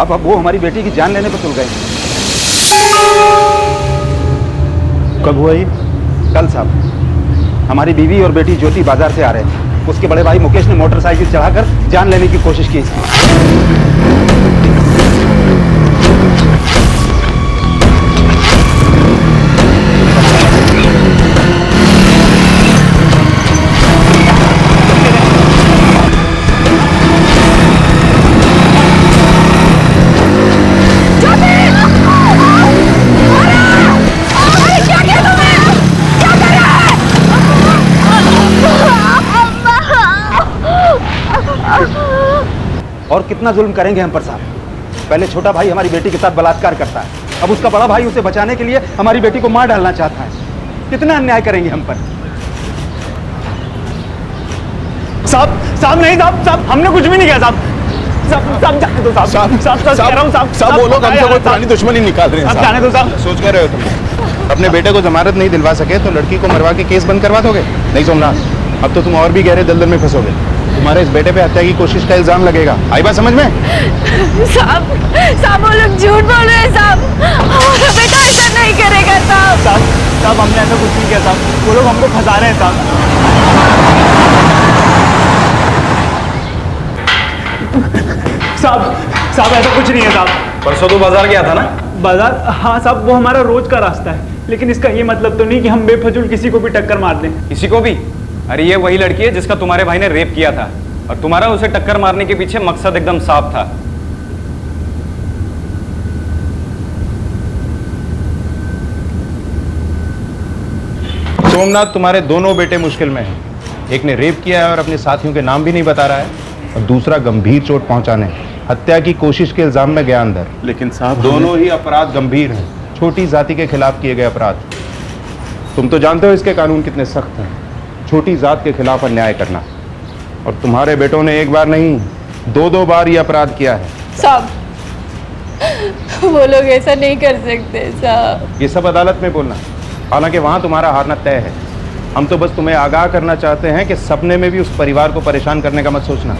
साहब अब वो हमारी बेटी की जान लेने पर तुल गए। कब हुआ ये? कल साहब। हमारी बीवी और बेटी ज्योति बाजार से आ रहे थे। उसके बड़े भाई मुकेश ने मोटरसाइकिल चढ़ाकर जान लेने की कोशिश की इसकी। और कितना जुल्म करेंगे हम पर साहब। पहले छोटा भाई हमारी बेटी के साथ बलात्कार करता है, अब उसका बड़ा भाई उसे बचाने के लिए हमारी बेटी को मार डालना चाहता है। कितना अन्याय करेंगे हम पर। साहब साहब नहीं साहब साहब हमने कुछ भी नहीं किया साहब। साहब जाने दो साहब। साहब कह रहा हूँ साहब वो लोग हमसे कोई पुरानी दुश्मनी निकाल रहे हैं। जाने दो साहब। सोच कर रहे हो तुम? अपने बेटे को जमानत नहीं दिलवा सके तो लड़की को मरवा के केस बंद करवा दोगे? नहीं सोमनाथ, अब तो तुम और भी गहरे दलदल में फंसोगे। तुम्हारे इस बेटे पे हत्या की कोशिश का इल्जाम लगेगा। आई बात समझ में? साहब साहब वो लोग झूठ बोल रहे हैं साहब। हमारा बेटा ऐसा नहीं करेगा साहब। साहब हमने ऐसा कुछ नहीं किया साहब। वो लोग हमको फंसा रहे हैं साहब। साहब ऐसा कुछ नहीं है साहब। परसों तो बाजार गया था ना? बाजार? हाँ साहब वो हमारा रोज का रास्ता है, लेकिन इसका ये मतलब तो नहीं कि हम बेफजूल किसी को भी टक्कर मार दें। किसी को भी? अरे ये वही लड़की है जिसका तुम्हारे भाई ने रेप किया था, और तुम्हारा उसे टक्कर मारने के पीछे मकसद एकदम साफ था। सोमनाथ, तुम्हारे दोनों बेटे मुश्किल में हैं। एक ने रेप किया है और अपने साथियों के नाम भी नहीं बता रहा है, और दूसरा गंभीर चोट पहुंचाने, हत्या की कोशिश के इल्जाम में गया अंदर। लेकिन साहब दोनों ही अपराध गंभीर हैं, छोटी जाति के खिलाफ किए गए अपराध। तुम तो जानते हो इसके कानून कितने सख्त हैं, छोटी जात के खिलाफ अन्याय करना। और तुम्हारे बेटों ने एक बार नहीं, दो बार ये अपराध किया है। साहब वो लोग ऐसा नहीं कर सकते साहब। ये सब अदालत में बोलना, हालांकि वहां तुम्हारा हारना तय है। हम तो बस तुम्हें आगाह करना चाहते हैं कि सपने में भी उस परिवार को परेशान करने का मत सोचना।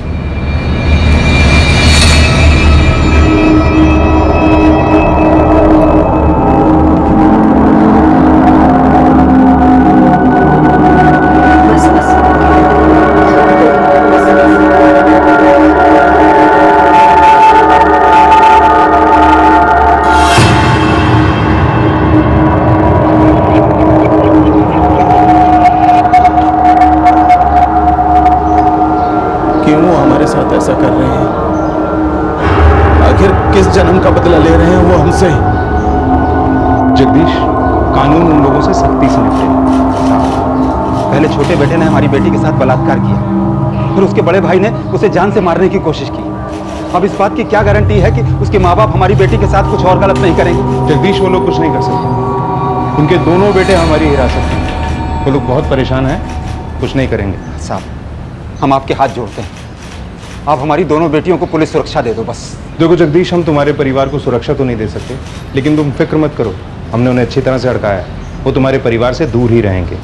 ऐसा कर रहे हैं? आखिर किस जन्म का बदला ले रहे हैं वो हमसे? जगदीश, कानून उन लोगों से सख्ती से निपटे। पहले छोटे बेटे ने हमारी बेटी के साथ बलात्कार किया, फिर उसके बड़े भाई ने उसे जान से मारने की कोशिश की। अब इस बात की क्या गारंटी है कि उसके माँ बाप हमारी बेटी के साथ कुछ और गलत नहीं करेंगे? जगदीश, वो लोग कुछ नहीं कर सकते। उनके दोनों बेटे हमारी हिरासत में। वो लोग बहुत परेशान हैं, कुछ नहीं करेंगे। साहब हम आपके हाथ जोड़ते हैं, आप हमारी दोनों बेटियों को पुलिस सुरक्षा दे दो बस। देखो जगदीश, हम तुम्हारे परिवार को सुरक्षा तो नहीं दे सकते, लेकिन तुम फिक्र मत करो, हमने उन्हें अच्छी तरह से अड़काया है। वो तुम्हारे परिवार से दूर ही रहेंगे।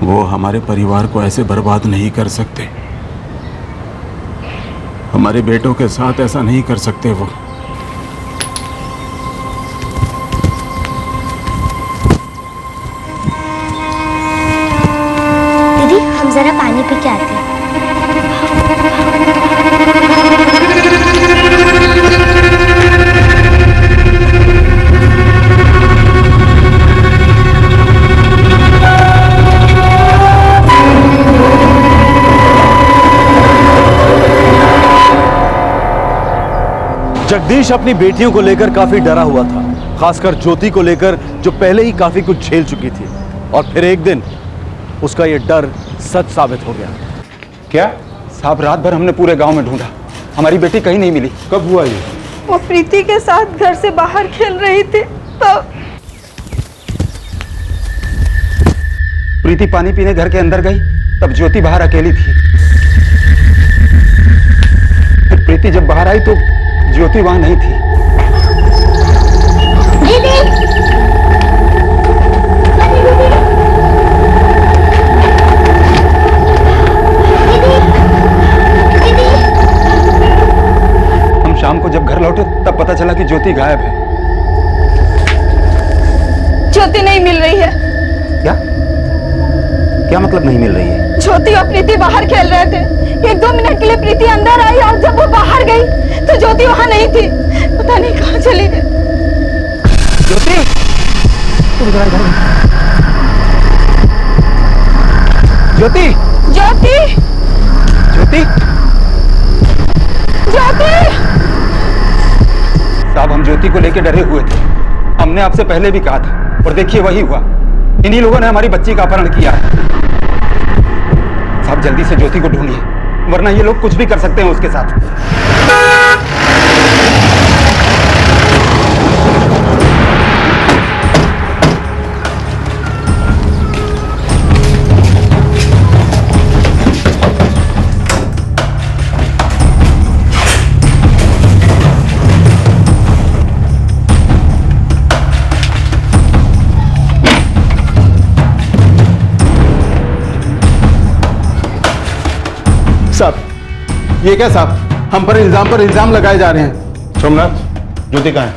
वो हमारे परिवार को ऐसे बर्बाद नहीं कर सकते। हमारे बेटों के साथ ऐसा नहीं कर सकते वो। जरा पानी पी के आते हैं। जगदीश अपनी बेटियों को लेकर काफी डरा हुआ था, खासकर ज्योति को लेकर जो पहले ही काफी कुछ झेल चुकी थी। और फिर एक दिन उसका ये डर सच साबित हो गया। क्या? साहब रात भर हमने पूरे गांव में ढूंढा, हमारी बेटी कहीं नहीं मिली। कब हुआ ये? वो प्रीति के साथ घर से बाहर खेल रही थी तब। प्रीति पानी पीने घर के अंदर गई, तब ज्योति बाहर अकेली थी। फिर प्रीति जब बाहर आई तो ज्योति वहां नहीं थी। दीदी! लौटे तब पता चला कि ज्योति गायब है। ज्योति नहीं मिल रही है। क्या क्या मतलब नहीं मिल रही है? ज्योति और प्रीति बाहर खेल रहे थे। 1-2 मिनट के लिए प्रीति अंदर आई और जब वो बाहर गई तो ज्योति वहां नहीं थी। पता नहीं कहां चली गई। ज्योति ज्योति ज्योति ज्योति ज्योति। साहब हम ज्योति को लेकर डरे हुए थे। हमने आपसे पहले भी कहा था और देखिए वही हुआ। इन्हीं लोगों ने हमारी बच्ची का अपहरण किया है। साहब जल्दी से ज्योति को ढूंढिए वरना ये लोग कुछ भी कर सकते हैं उसके साथ। साहब ये क्या साहब, हम पर इल्जाम लगाए जा रहे हैं। सोमनाथ ज्योति कहाँ है?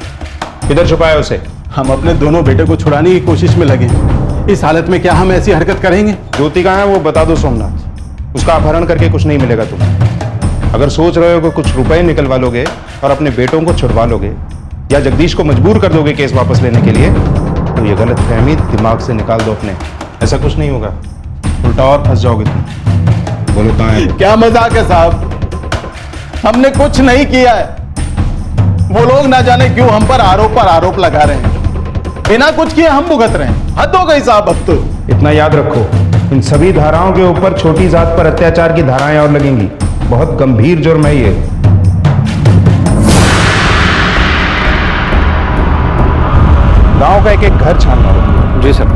किधर छुपाया उसे? हम अपने दोनों बेटे को छुड़ाने की कोशिश में लगे हैं। इस हालत में क्या हम ऐसी हरकत करेंगे? ज्योति कहाँ है वो बता दो सोमनाथ। उसका अपहरण करके कुछ नहीं मिलेगा तुम्हें। अगर सोच रहे हो कि कुछ रुपए निकलवा लोगे और अपने बेटों को छुड़वा लोगे या जगदीश को मजबूर कर दोगे केस वापस लेने के लिए, तो ये गलत फहमी दिमाग से निकाल दो अपने। ऐसा कुछ नहीं होगा, उल्टा और फंस जाओगे तुम। बोलो कहाँ है? क्या मजाक है साहब, हमने कुछ नहीं किया है। वो लोग ना जाने क्यों हम पर आरोप लगा रहे हैं। बिना कुछ किए हम भुगत रहे हैं। हद हो गई साहब अब तो। इतना याद रखो, इन सभी धाराओं के ऊपर छोटी जात पर अत्याचार की धाराएं और लगेंगी। बहुत गंभीर जुर्म है ये। गांव का एक एक घर छान मारो। जी सर।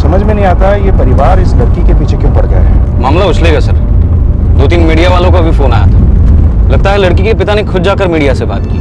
समझ में नहीं आता ये परिवार इस लड़की के पीछे क्यों पड़ गया है। मामला उछलेगा सर। 2-3 मीडिया वालों का भी फोन आया था। लगता है लड़की के पिता ने खुद जाकर मीडिया से बात की।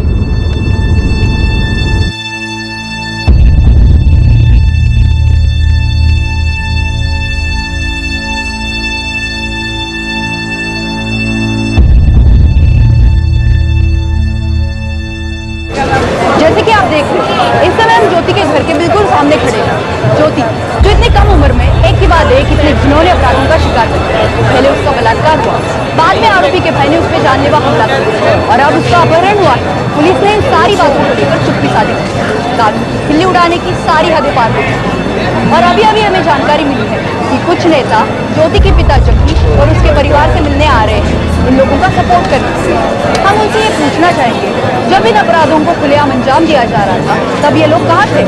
जैसे कि आप देख रहे हैं इस समय हम ज्योति के घर के बिल्कुल सामने खड़े हैं। ज्योति जो इतनी कम उम्र में एक के बाद एक इतने घिनौने अपराधों का शिकार बन गई। पहले उसका बलात्कार हुआ, बाद में आरोपी के भाई ने उस पर जानलेवा हमला कर दिया और अब उसका अपहरण हुआ। पुलिस ने इन सारी बातों को लेकर चुप्पी साधी है। कानून की खिल्ली उड़ाने की सारी हदें पार हो गई और अभी हमें जानकारी मिली है कि कुछ नेता ज्योति के पिता जगदीश और उसके परिवार से मिलने आ रहे हैं इन लोगों का सपोर्ट करने के लिए। हम उनसे ये पूछना चाहेंगे, जब इन अपराधों को खुलेआम अंजाम दिया जा रहा था तब ये लोग कहाँ थे?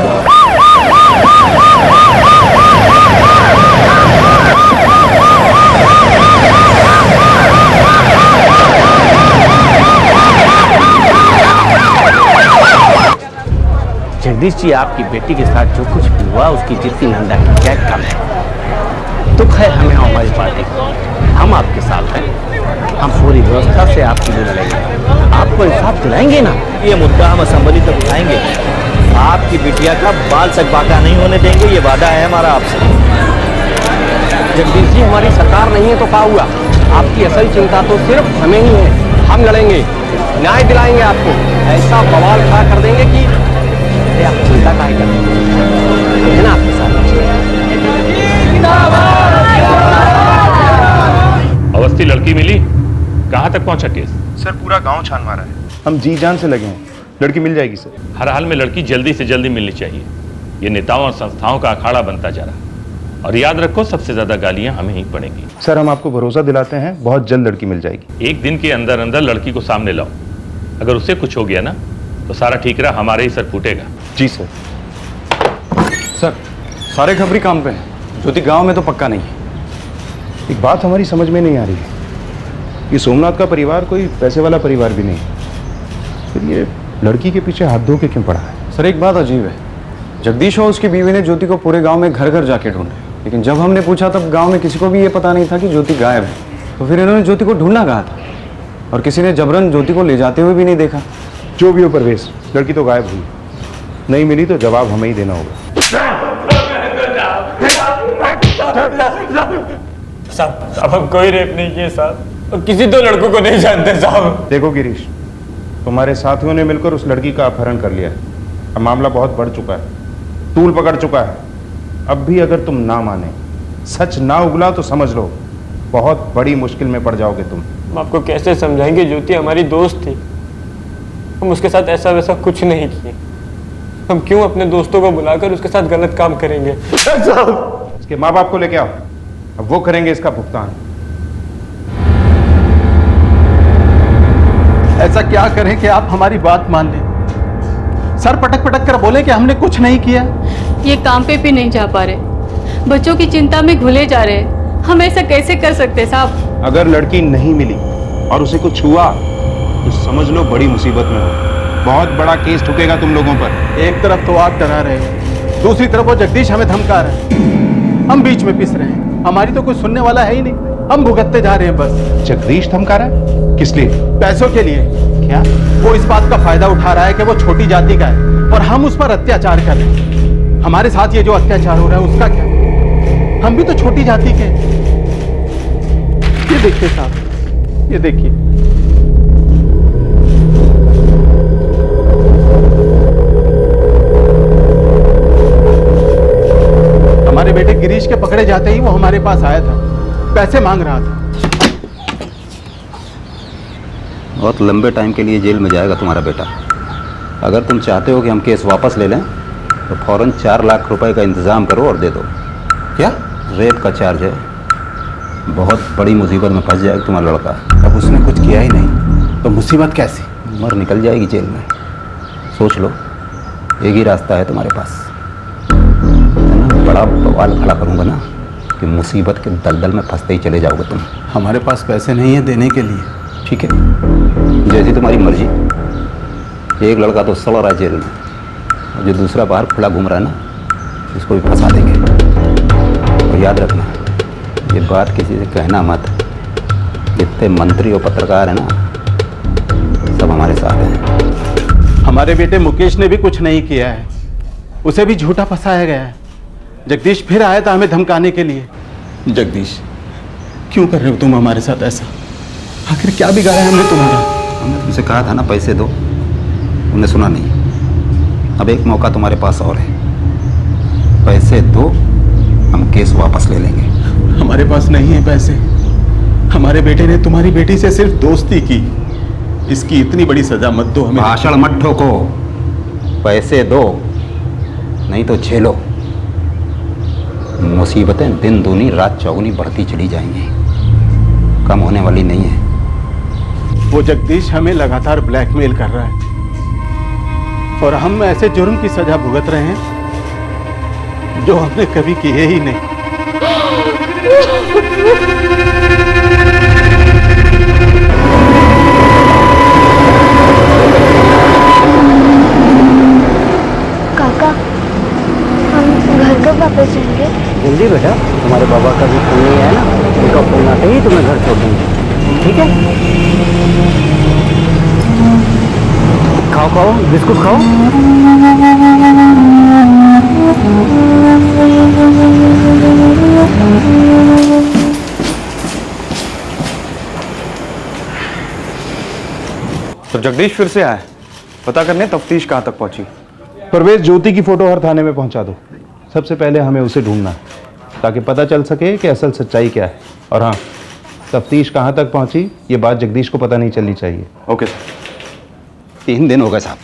जगदीश जी, आपकी बेटी के साथ जो कुछ भी हुआ उसकी जितनी निंदा की जाए कम है। दुख है हमें हमारी पार्टी को, हम आपके साथ हैं। हम पूरी व्यवस्था से आपकी भी लड़ेंगे, आपको इंसाफ दिलाएंगे ना। ये मुद्दा हम असेंबली तक उठाएंगे। आपकी बिटिया का बाल तक बाका नहीं होने देंगे, ये वादा है हमारा आपसे। जगदीश जी, हमारी सरकार नहीं है तो क्या हुआ? आपकी असल चिंता तो सिर्फ हमें ही है। हम लड़ेंगे, न्याय दिलाएंगे आपको, ऐसा बवाल खड़ा कर देंगे कि आप चिंता काहे करते हैं ना आपके साथ। अवस्थी लड़की मिली? कहाँ तक पहुंचा केस? सर पूरा गांव छान मारा है, हम जी जान से लगे हैं। लड़की मिल जाएगी सर। हर हाल में लड़की जल्दी से जल्दी मिलनी चाहिए। ये नेताओं और संस्थाओं का अखाड़ा बनता जा रहा। और याद रखो, सबसे ज्यादा गालियां हमें ही पड़ेंगी। सर हम आपको भरोसा दिलाते हैं, बहुत जल्द लड़की मिल जाएगी। 1 दिन के अंदर अंदर लड़की को सामने लाओ। अगर उससे कुछ हो गया ना तो सारा ठीकरा हमारे ही सर फूटेगा। जी सर। सर सारे खबरी काम पे हैं। ज्योति गांव में तो पक्का नहीं है। एक बात हमारी समझ में नहीं आ रही है, ये सोमनाथ का परिवार कोई पैसे वाला परिवार भी नहीं, फिर ये लड़की के पीछे हाथ धो के क्यों पड़ा है? सर एक बात अजीब है, जगदीश और उसकी बीवी ने ज्योति को पूरे गांव में घर घर जाके ढूंढा, लेकिन जब हमने पूछा तब गांव में किसी को भी ये पता नहीं था कि ज्योति गायब है। तो फिर इन्होंने ज्योति को ढूंढना कहा था और किसी ने जबरन ज्योति को ले जाते हुए भी नहीं देखा। जो भी हो परवेश, लड़की तो गायब हुई, नहीं मिली तो जवाब हमें ही देना होगा। साहब हम कोई रेप नहीं किए साहब, और किसी 2 लड़कों को नहीं जानते साहब। देखो गिरीश, तुम्हारे साथियों ने मिलकर उस लड़की का अपहरण कर लिया है। अब मामला बहुत बढ़ चुका है, तूल पकड़ चुका है। अब भी अगर तुम ना माने, सच ना उगला तो समझ लो बहुत बड़ी मुश्किल में पड़ जाओगे तुम। हम आपको कैसे समझाएंगे? ज्योति हमारी दोस्त थी, हम उसके साथ ऐसा वैसा कुछ नहीं किए। हम क्यों अपने दोस्तों को बुलाकर उसके साथ गलत काम करेंगे? उसके माँ बाप को लेके आओ, अब वो करेंगे इसका भुगतान। ऐसा क्या करें कि आप हमारी बात मान लें? सर पटक पटक कर बोले कि हमने कुछ नहीं किया। ये काम पे भी नहीं जा पा रहे, बच्चों की चिंता में घुले जा रहे। हम ऐसा कैसे कर सकते साहब? अगर लड़की नहीं मिली और उसे कुछ हुआ तो समझ लो बड़ी मुसीबत में हो, बहुत बड़ा केस ठुकेगा तुम लोगों पर। एक तरफ तो आप डरा रहे हैं, दूसरी तरफ वो जगदीश हमें धमका रहे हैं। हम बीच में पिस रहे हैं, हमारी तो कोई सुनने वाला है ही नहीं, हम भुगतते जा रहे हैं बस। जगदीश धमका रहा है? किस लिए? पैसों के लिए। क्या? वो इस बात का फायदा उठा रहा है कि वो छोटी जाति का है और हम उस पर अत्याचार कर रहे हैं। हमारे साथ ये जो अत्याचार हो रहा है उसका क्या? हम भी तो छोटी जाति के हैं। ये देखिए साहब, ये देखिए। हमारे बेटे गिरीश के पकड़े जाते ही वो हमारे पास आया था, पैसे मांग रहा था। बहुत लंबे टाइम के लिए जेल में जाएगा तुम्हारा बेटा। अगर तुम चाहते हो कि हम केस वापस ले लें तो फौरन 4 लाख रुपए का इंतज़ाम करो और दे दो। क्या? रेप का चार्ज है, बहुत बड़ी मुसीबत में फंस जाएगा तुम्हारा लड़का। अब उसने कुछ किया ही नहीं तो मुसीबत कैसी? मर निकल जाएगी जेल में। सोच लो, एक ही रास्ता है तुम्हारे पास। बड़ा बवाल खड़ा करूँगा ना कि मुसीबत के दलदल में फंसते ही चले जाओगे तुम। हमारे पास पैसे नहीं है देने के लिए। ठीक है, जैसी तुम्हारी मर्जी। एक लड़का तो सड़ रहा है जेल में और जो दूसरा बाहर खुला घूम रहा है ना, इसको भी फंसा देंगे। और याद रखना, ये बात किसी से कहना मत। जितने मंत्री और पत्रकार हैं ना, सब हमारे साथ हैं। हमारे बेटे मुकेश ने भी कुछ नहीं किया है, उसे भी झूठा फंसाया गया है। जगदीश फिर आया था हमें धमकाने के लिए। जगदीश, क्यों कर रहे हो तुम हमारे साथ ऐसा? आखिर क्या बिगाड़ा है हमने तुम्हारा? हमने तुमसे कहा था ना पैसे दो, तुमने सुना नहीं। अब एक मौका तुम्हारे पास और है, पैसे दो, हम केस वापस ले लेंगे। हमारे पास नहीं है पैसे। हमारे बेटे ने तुम्हारी बेटी से सिर्फ दोस्ती की, इसकी इतनी बड़ी सजा मत दो हमें। भाषण मत ठोको, पैसे दो नहीं तो झेलो। मुसीबतें दिन दूनी रात चौगुनी बढ़ती चली जाएंगी, कम होने वाली नहीं है। वो जगदीश हमें लगातार ब्लैकमेल कर रहा है और हम ऐसे जुर्म की सजा भुगत रहे हैं जो हमने कभी किए ही नहीं। काका, हम घर कब वापस जाएंगे? जल्दी बेटा, तुम्हारे बाबा का भी फोन नहीं आया ना, उनका फोन आते ही तुम्हें घर छोड़ देंगे। ठीक है? खाओ खाओ, बिस्कुट खाओ। तो जगदीश फिर से आया पता करने, तफ्तीश कहाँ तक पहुंची? परवेज, ज्योति की फोटो हर थाने में पहुंचा दो। सबसे पहले हमें उसे ढूंढना है ताकि पता चल सके कि असल सच्चाई क्या है। और हाँ, तफ्तीश कहाँ तक पहुंची ये बात जगदीश को पता नहीं चलनी चाहिए। Okay sir. 3 दिन हो गए साहब,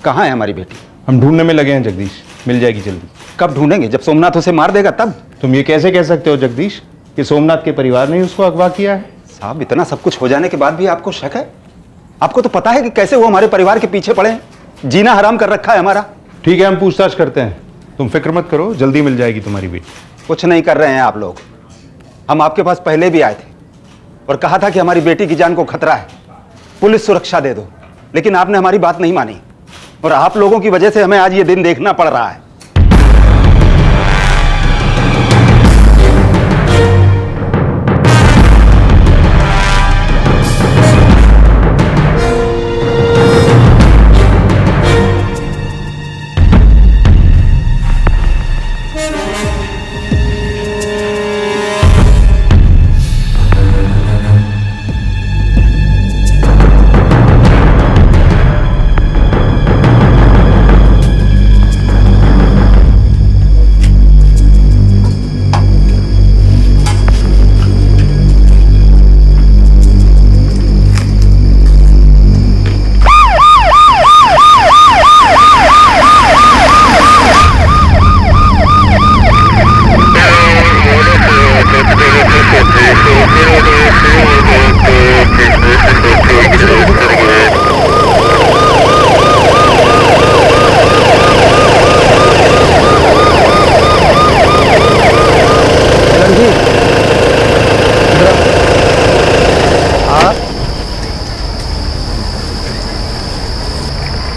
कहाँ है हमारी बेटी? हम ढूंढने में लगे हैं जगदीश, मिल जाएगी जल्दी। कब ढूंढेंगे? जब सोमनाथ उसे मार देगा तब। तुम ये कैसे कह सकते हो जगदीश कि सोमनाथ के परिवार ने उसको अगवा किया है? साहब, इतना सब कुछ हो जाने के बाद भी आपको शक है? आपको तो पता है कि कैसे वो हमारे परिवार के पीछे पड़े हैं, जीना हराम कर रखा है हमारा। ठीक है, हम पूछताछ करते हैं, तुम फिक्र मत करो, जल्दी मिल जाएगी तुम्हारी बेटी। कुछ नहीं कर रहे हैं आप लोग। हम आपके पास पहले भी आए थे और कहा था कि हमारी बेटी की जान को खतरा है, पुलिस सुरक्षा दे दो, लेकिन आपने हमारी बात नहीं मानी और आप लोगों की वजह से हमें आज ये दिन देखना पड़ रहा है।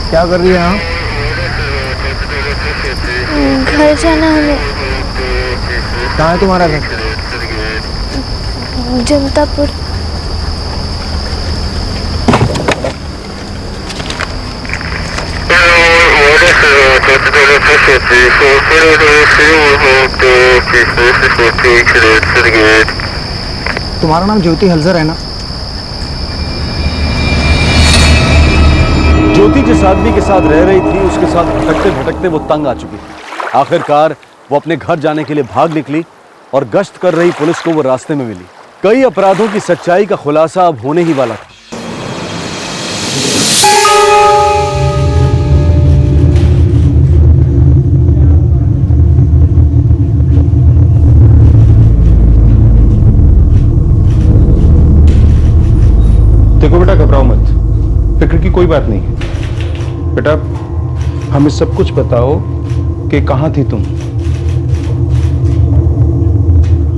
क्या कर रही है यहाँ? घर जाना हमें। कहाँ है तुम्हारा घर? जनतापुर। तुम्हारा नाम ज्योति हलजर है ना? ज्योति जिस आदमी के साथ रह रही थी उसके साथ भटकते भटकते वो तंग आ चुकी थी। आखिरकार वो अपने घर जाने के लिए भाग निकली और गश्त कर रही पुलिस को वो रास्ते में मिली। कई अपराधों की सच्चाई का खुलासा अब होने ही वाला था। देखो बेटा, घबराओ मत, फिक्र की कोई बात नहीं है। बेटा हमें सब कुछ बताओ कि कहां थी तुम।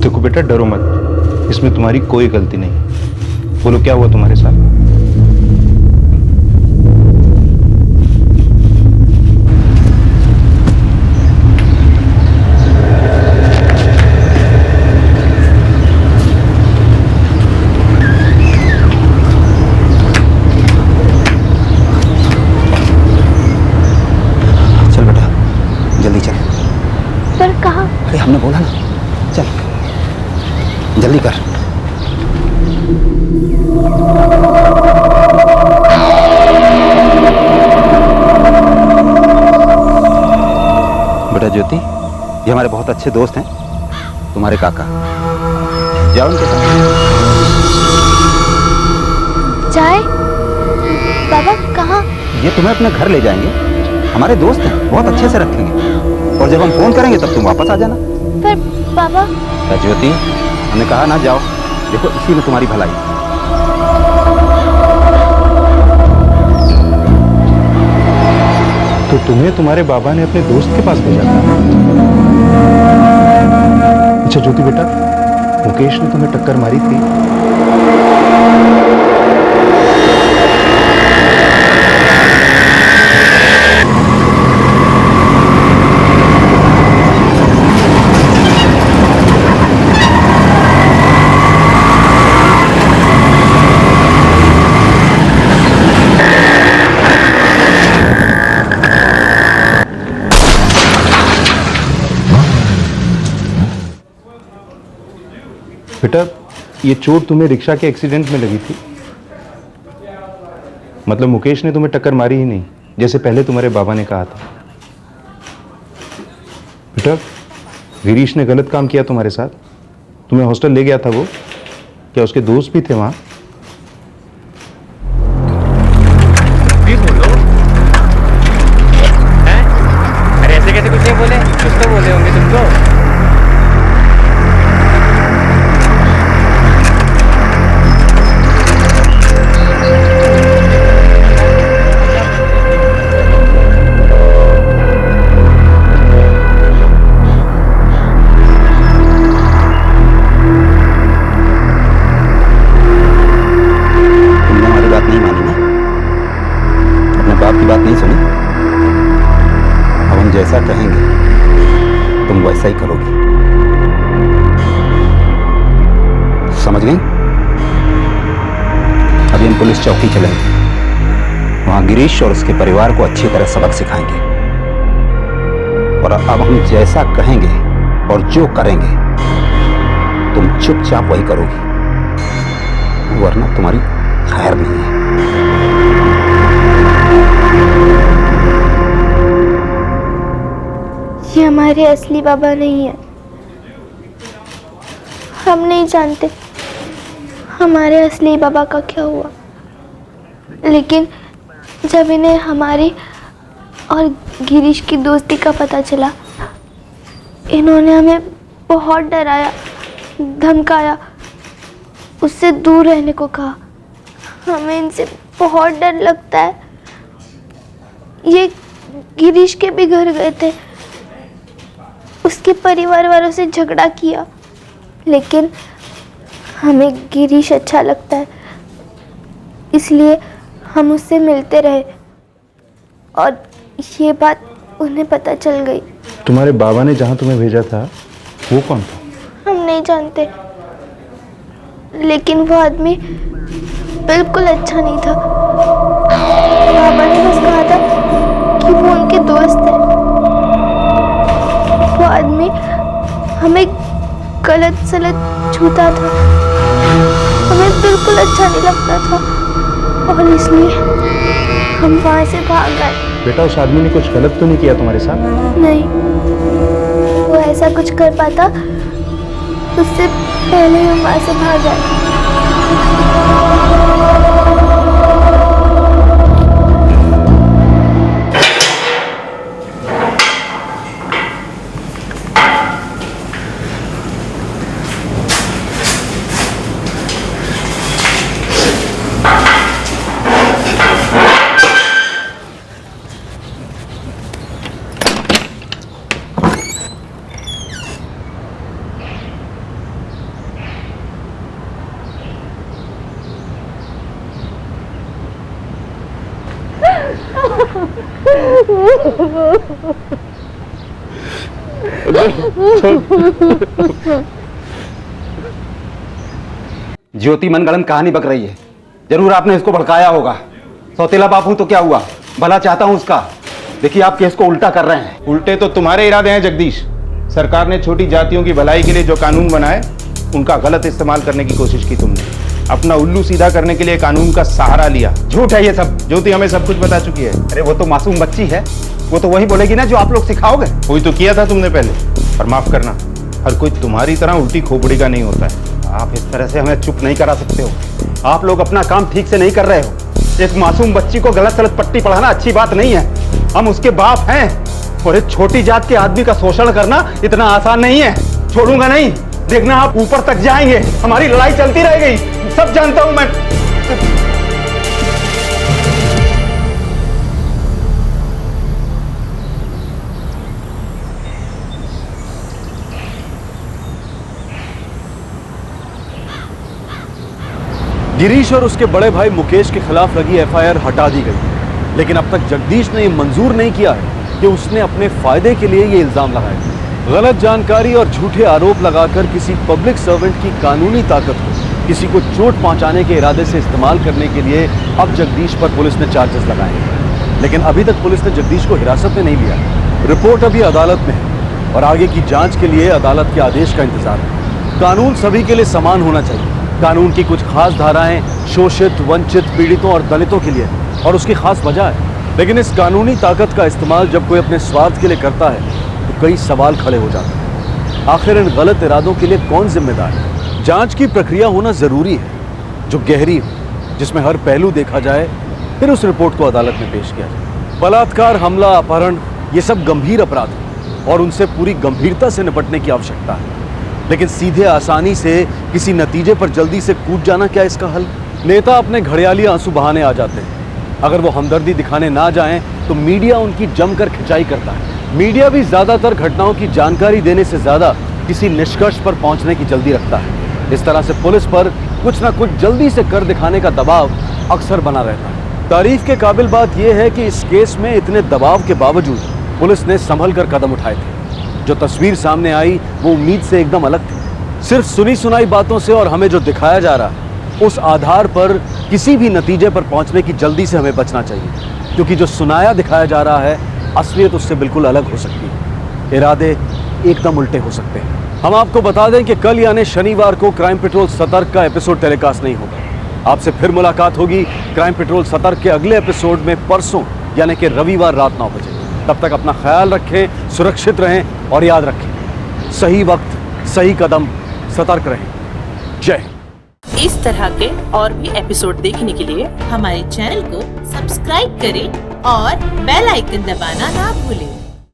देखो बेटा, डरो मत, इसमें तुम्हारी कोई गलती नहीं। बोलो क्या हुआ तुम्हारे साथ? अरे हमने बोला ना, चल जल्दी कर। बेटा ज्योति, ये हमारे बहुत अच्छे दोस्त हैं, तुम्हारे काका। जाओ उनके साथ। जाए? बाबा कहाँ? ये तुम्हें अपने घर ले जाएंगे, हमारे दोस्त हैं, बहुत अच्छे से रखेंगे। और जब हम फोन करेंगे तब तुम वापस आ जाना। पर बाबा। ज्योति, हमने कहा ना जाओ, देखो इसी में तुम्हारी भलाई। तो तुम्हें तुम्हारे बाबा ने अपने दोस्त के पास भेजा था? अच्छा ज्योति बेटा, मुकेश ने तुम्हें टक्कर मारी थी? बेटा ये चोट तुम्हें रिक्शा के एक्सीडेंट में लगी थी? मतलब मुकेश ने तुम्हें टक्कर मारी ही नहीं, जैसे पहले तुम्हारे बाबा ने कहा था। बेटा गिरीश ने गलत काम किया तुम्हारे साथ, तुम्हें हॉस्टल ले गया था वो, क्या उसके दोस्त भी थे वहां? अरे ऐसे कैसे कुछ नहीं बोले, कुछ तो बोले होंगे तुमको। जैसा कहेंगे तुम वैसा ही करोगी, समझ गई? अभी हम पुलिस चौकी चलेंगे, वहां गिरीश और उसके परिवार को अच्छी तरह सबक सिखाएंगे। और अब हम जैसा कहेंगे और जो करेंगे तुम चुपचाप वही करोगी, वरना तुम्हारी खैर नहीं है। ये हमारे असली बाबा नहीं है, हम नहीं जानते हमारे असली बाबा का क्या हुआ। लेकिन जब इन्हें हमारी और गिरीश की दोस्ती का पता चला, इन्होंने हमें बहुत डराया, धमकाया, उससे दूर रहने को कहा। हमें इनसे बहुत डर लगता है। ये गिरीश के भी घर गए थे, उसके परिवार वालों से झगड़ा किया, लेकिन हमें गिरीश अच्छा लगता है, इसलिए हम उससे मिलते रहे। और ये बात उन्हें पता चल गई। तुम्हारे बाबा ने जहां तुम्हें भेजा था वो कौन था? हम नहीं जानते, लेकिन वो आदमी बिल्कुल अच्छा नहीं था। बाबा ने बस कहा था कि वो उनके दोस्त है। वो आदमी हमें गलत सलत छूता था, हमें बिल्कुल अच्छा नहीं लगता था और इसलिए हम वहाँ से भाग गए। बेटा उस आदमी ने कुछ गलत तो नहीं किया तुम्हारे साथ? नहीं, वो ऐसा कुछ कर पाता उससे पहले ही हम वहाँ से भाग गए। ज्योति मनगढ़ंत कहानी बक रही है। जरूर आपने इसको भड़काया होगा। सौतेला बाप हूं तो क्या हुआ, भला चाहता हूं उसका। देखिए आप केस को उल्टा कर रहे हैं। उल्टे तो तुम्हारे इरादे हैं जगदीश। सरकार ने छोटी जातियों की भलाई के लिए जो कानून बनाए उनका गलत इस्तेमाल करने की कोशिश की तुमने। अपना उल्लू सीधा करने के लिए कानून का सहारा लिया। झूठ है ये सब। ज्योति हमें सब कुछ बता चुकी है। अरे वो तो मासूम बच्ची है, वो तो वही बोलेगी ना जो आप लोग सिखाओगे। कोई तो किया था तुमने पहले, और माफ करना हर कोई तुम्हारी तरह उल्टी खोपड़ी का नहीं होता है। आप इस तरह से हमें चुप नहीं करा सकते हो। आप लोग अपना काम ठीक से नहीं कर रहे हो। एक मासूम बच्ची को गलत सलत पट्टी पढ़ाना अच्छी बात नहीं है। हम उसके बाप हैं और एक छोटी जात के आदमी का शोषण करना इतना आसान नहीं है। छोड़ूंगा नहीं, देखना आप ऊपर तक जाएंगे। हमारी लड़ाई चलती रहेगी, सब जानता हूं मैं। गिरीश और उसके बड़े भाई मुकेश के खिलाफ लगी एफआईआर हटा दी गई, लेकिन अब तक जगदीश ने यह मंजूर नहीं किया है कि उसने अपने फायदे के लिए ये इल्जाम लगाए। गलत जानकारी और झूठे आरोप लगाकर किसी पब्लिक सर्वेंट की कानूनी ताकत को किसी को चोट पहुंचाने के इरादे से इस्तेमाल करने के लिए अब जगदीश पर पुलिस ने चार्जेस लगाए हैं। लेकिन अभी तक पुलिस ने जगदीश को हिरासत में नहीं लिया। रिपोर्ट अभी अदालत में है और आगे की जांच के लिए अदालत के आदेश का इंतजार है। कानून सभी के लिए समान होना चाहिए। कानून की कुछ खास धाराएं शोषित, वंचित, पीड़ितों और दलितों के लिए और उसकी खास वजह है। लेकिन इस कानूनी ताकत का इस्तेमाल जब कोई अपने स्वार्थ के लिए करता है तो कई सवाल खड़े हो जाते हैं। आखिर इन गलत इरादों के लिए कौन जिम्मेदार है? जांच की प्रक्रिया होना जरूरी है, जो गहरी हो, जिसमें हर पहलू देखा जाए, फिर उस रिपोर्ट को अदालत में पेश किया जाए। बलात्कार, हमला, अपहरण, ये सब गंभीर अपराध हैं और उनसे पूरी गंभीरता से निपटने की आवश्यकता है। लेकिन सीधे आसानी से किसी नतीजे पर जल्दी से कूद जाना क्या इसका हल? नेता अपने घड़ियाली आंसू बहाने आ जाते हैं। अगर वो हमदर्दी दिखाने ना जाएं तो मीडिया उनकी जमकर खिंचाई करता है। मीडिया भी ज्यादातर घटनाओं की जानकारी देने से ज्यादा किसी निष्कर्ष पर पहुंचने की जल्दी रखता है। इस तरह से पुलिस पर कुछ ना कुछ जल्दी से कर दिखाने का दबाव अक्सर बना रहता है। तारीफ के काबिल बात यह है कि इस केस में इतने दबाव के बावजूद पुलिस ने संभल कर कदम उठाए थे। जो तस्वीर सामने आई वो उम्मीद से एकदम अलग थी। सिर्फ सुनी सुनाई बातों से और हमें जो दिखाया जा रहा है उस आधार पर किसी भी नतीजे पर पहुंचने की जल्दी से हमें बचना चाहिए, क्योंकि जो सुनाया दिखाया जा रहा है असलियत उससे बिल्कुल अलग हो सकती है। इरादे एकदम उल्टे हो सकते हैं। हम आपको बता दें कि कल यानी शनिवार को क्राइम पेट्रोल सतर्क का एपिसोड टेलीकास्ट नहीं होगा। आपसे फिर मुलाकात होगी क्राइम पेट्रोल सतर्क के अगले एपिसोड में परसों यानी कि रविवार रात 9 बजे। तब तक अपना ख्याल रखें, सुरक्षित रहें और याद रखें, सही वक्त, सही कदम, सतर्क रहें। जय हिंद। इस तरह के और भी एपिसोड देखने के लिए हमारे चैनल को सब्सक्राइब करें और बेल आइकन दबाना ना भूलें।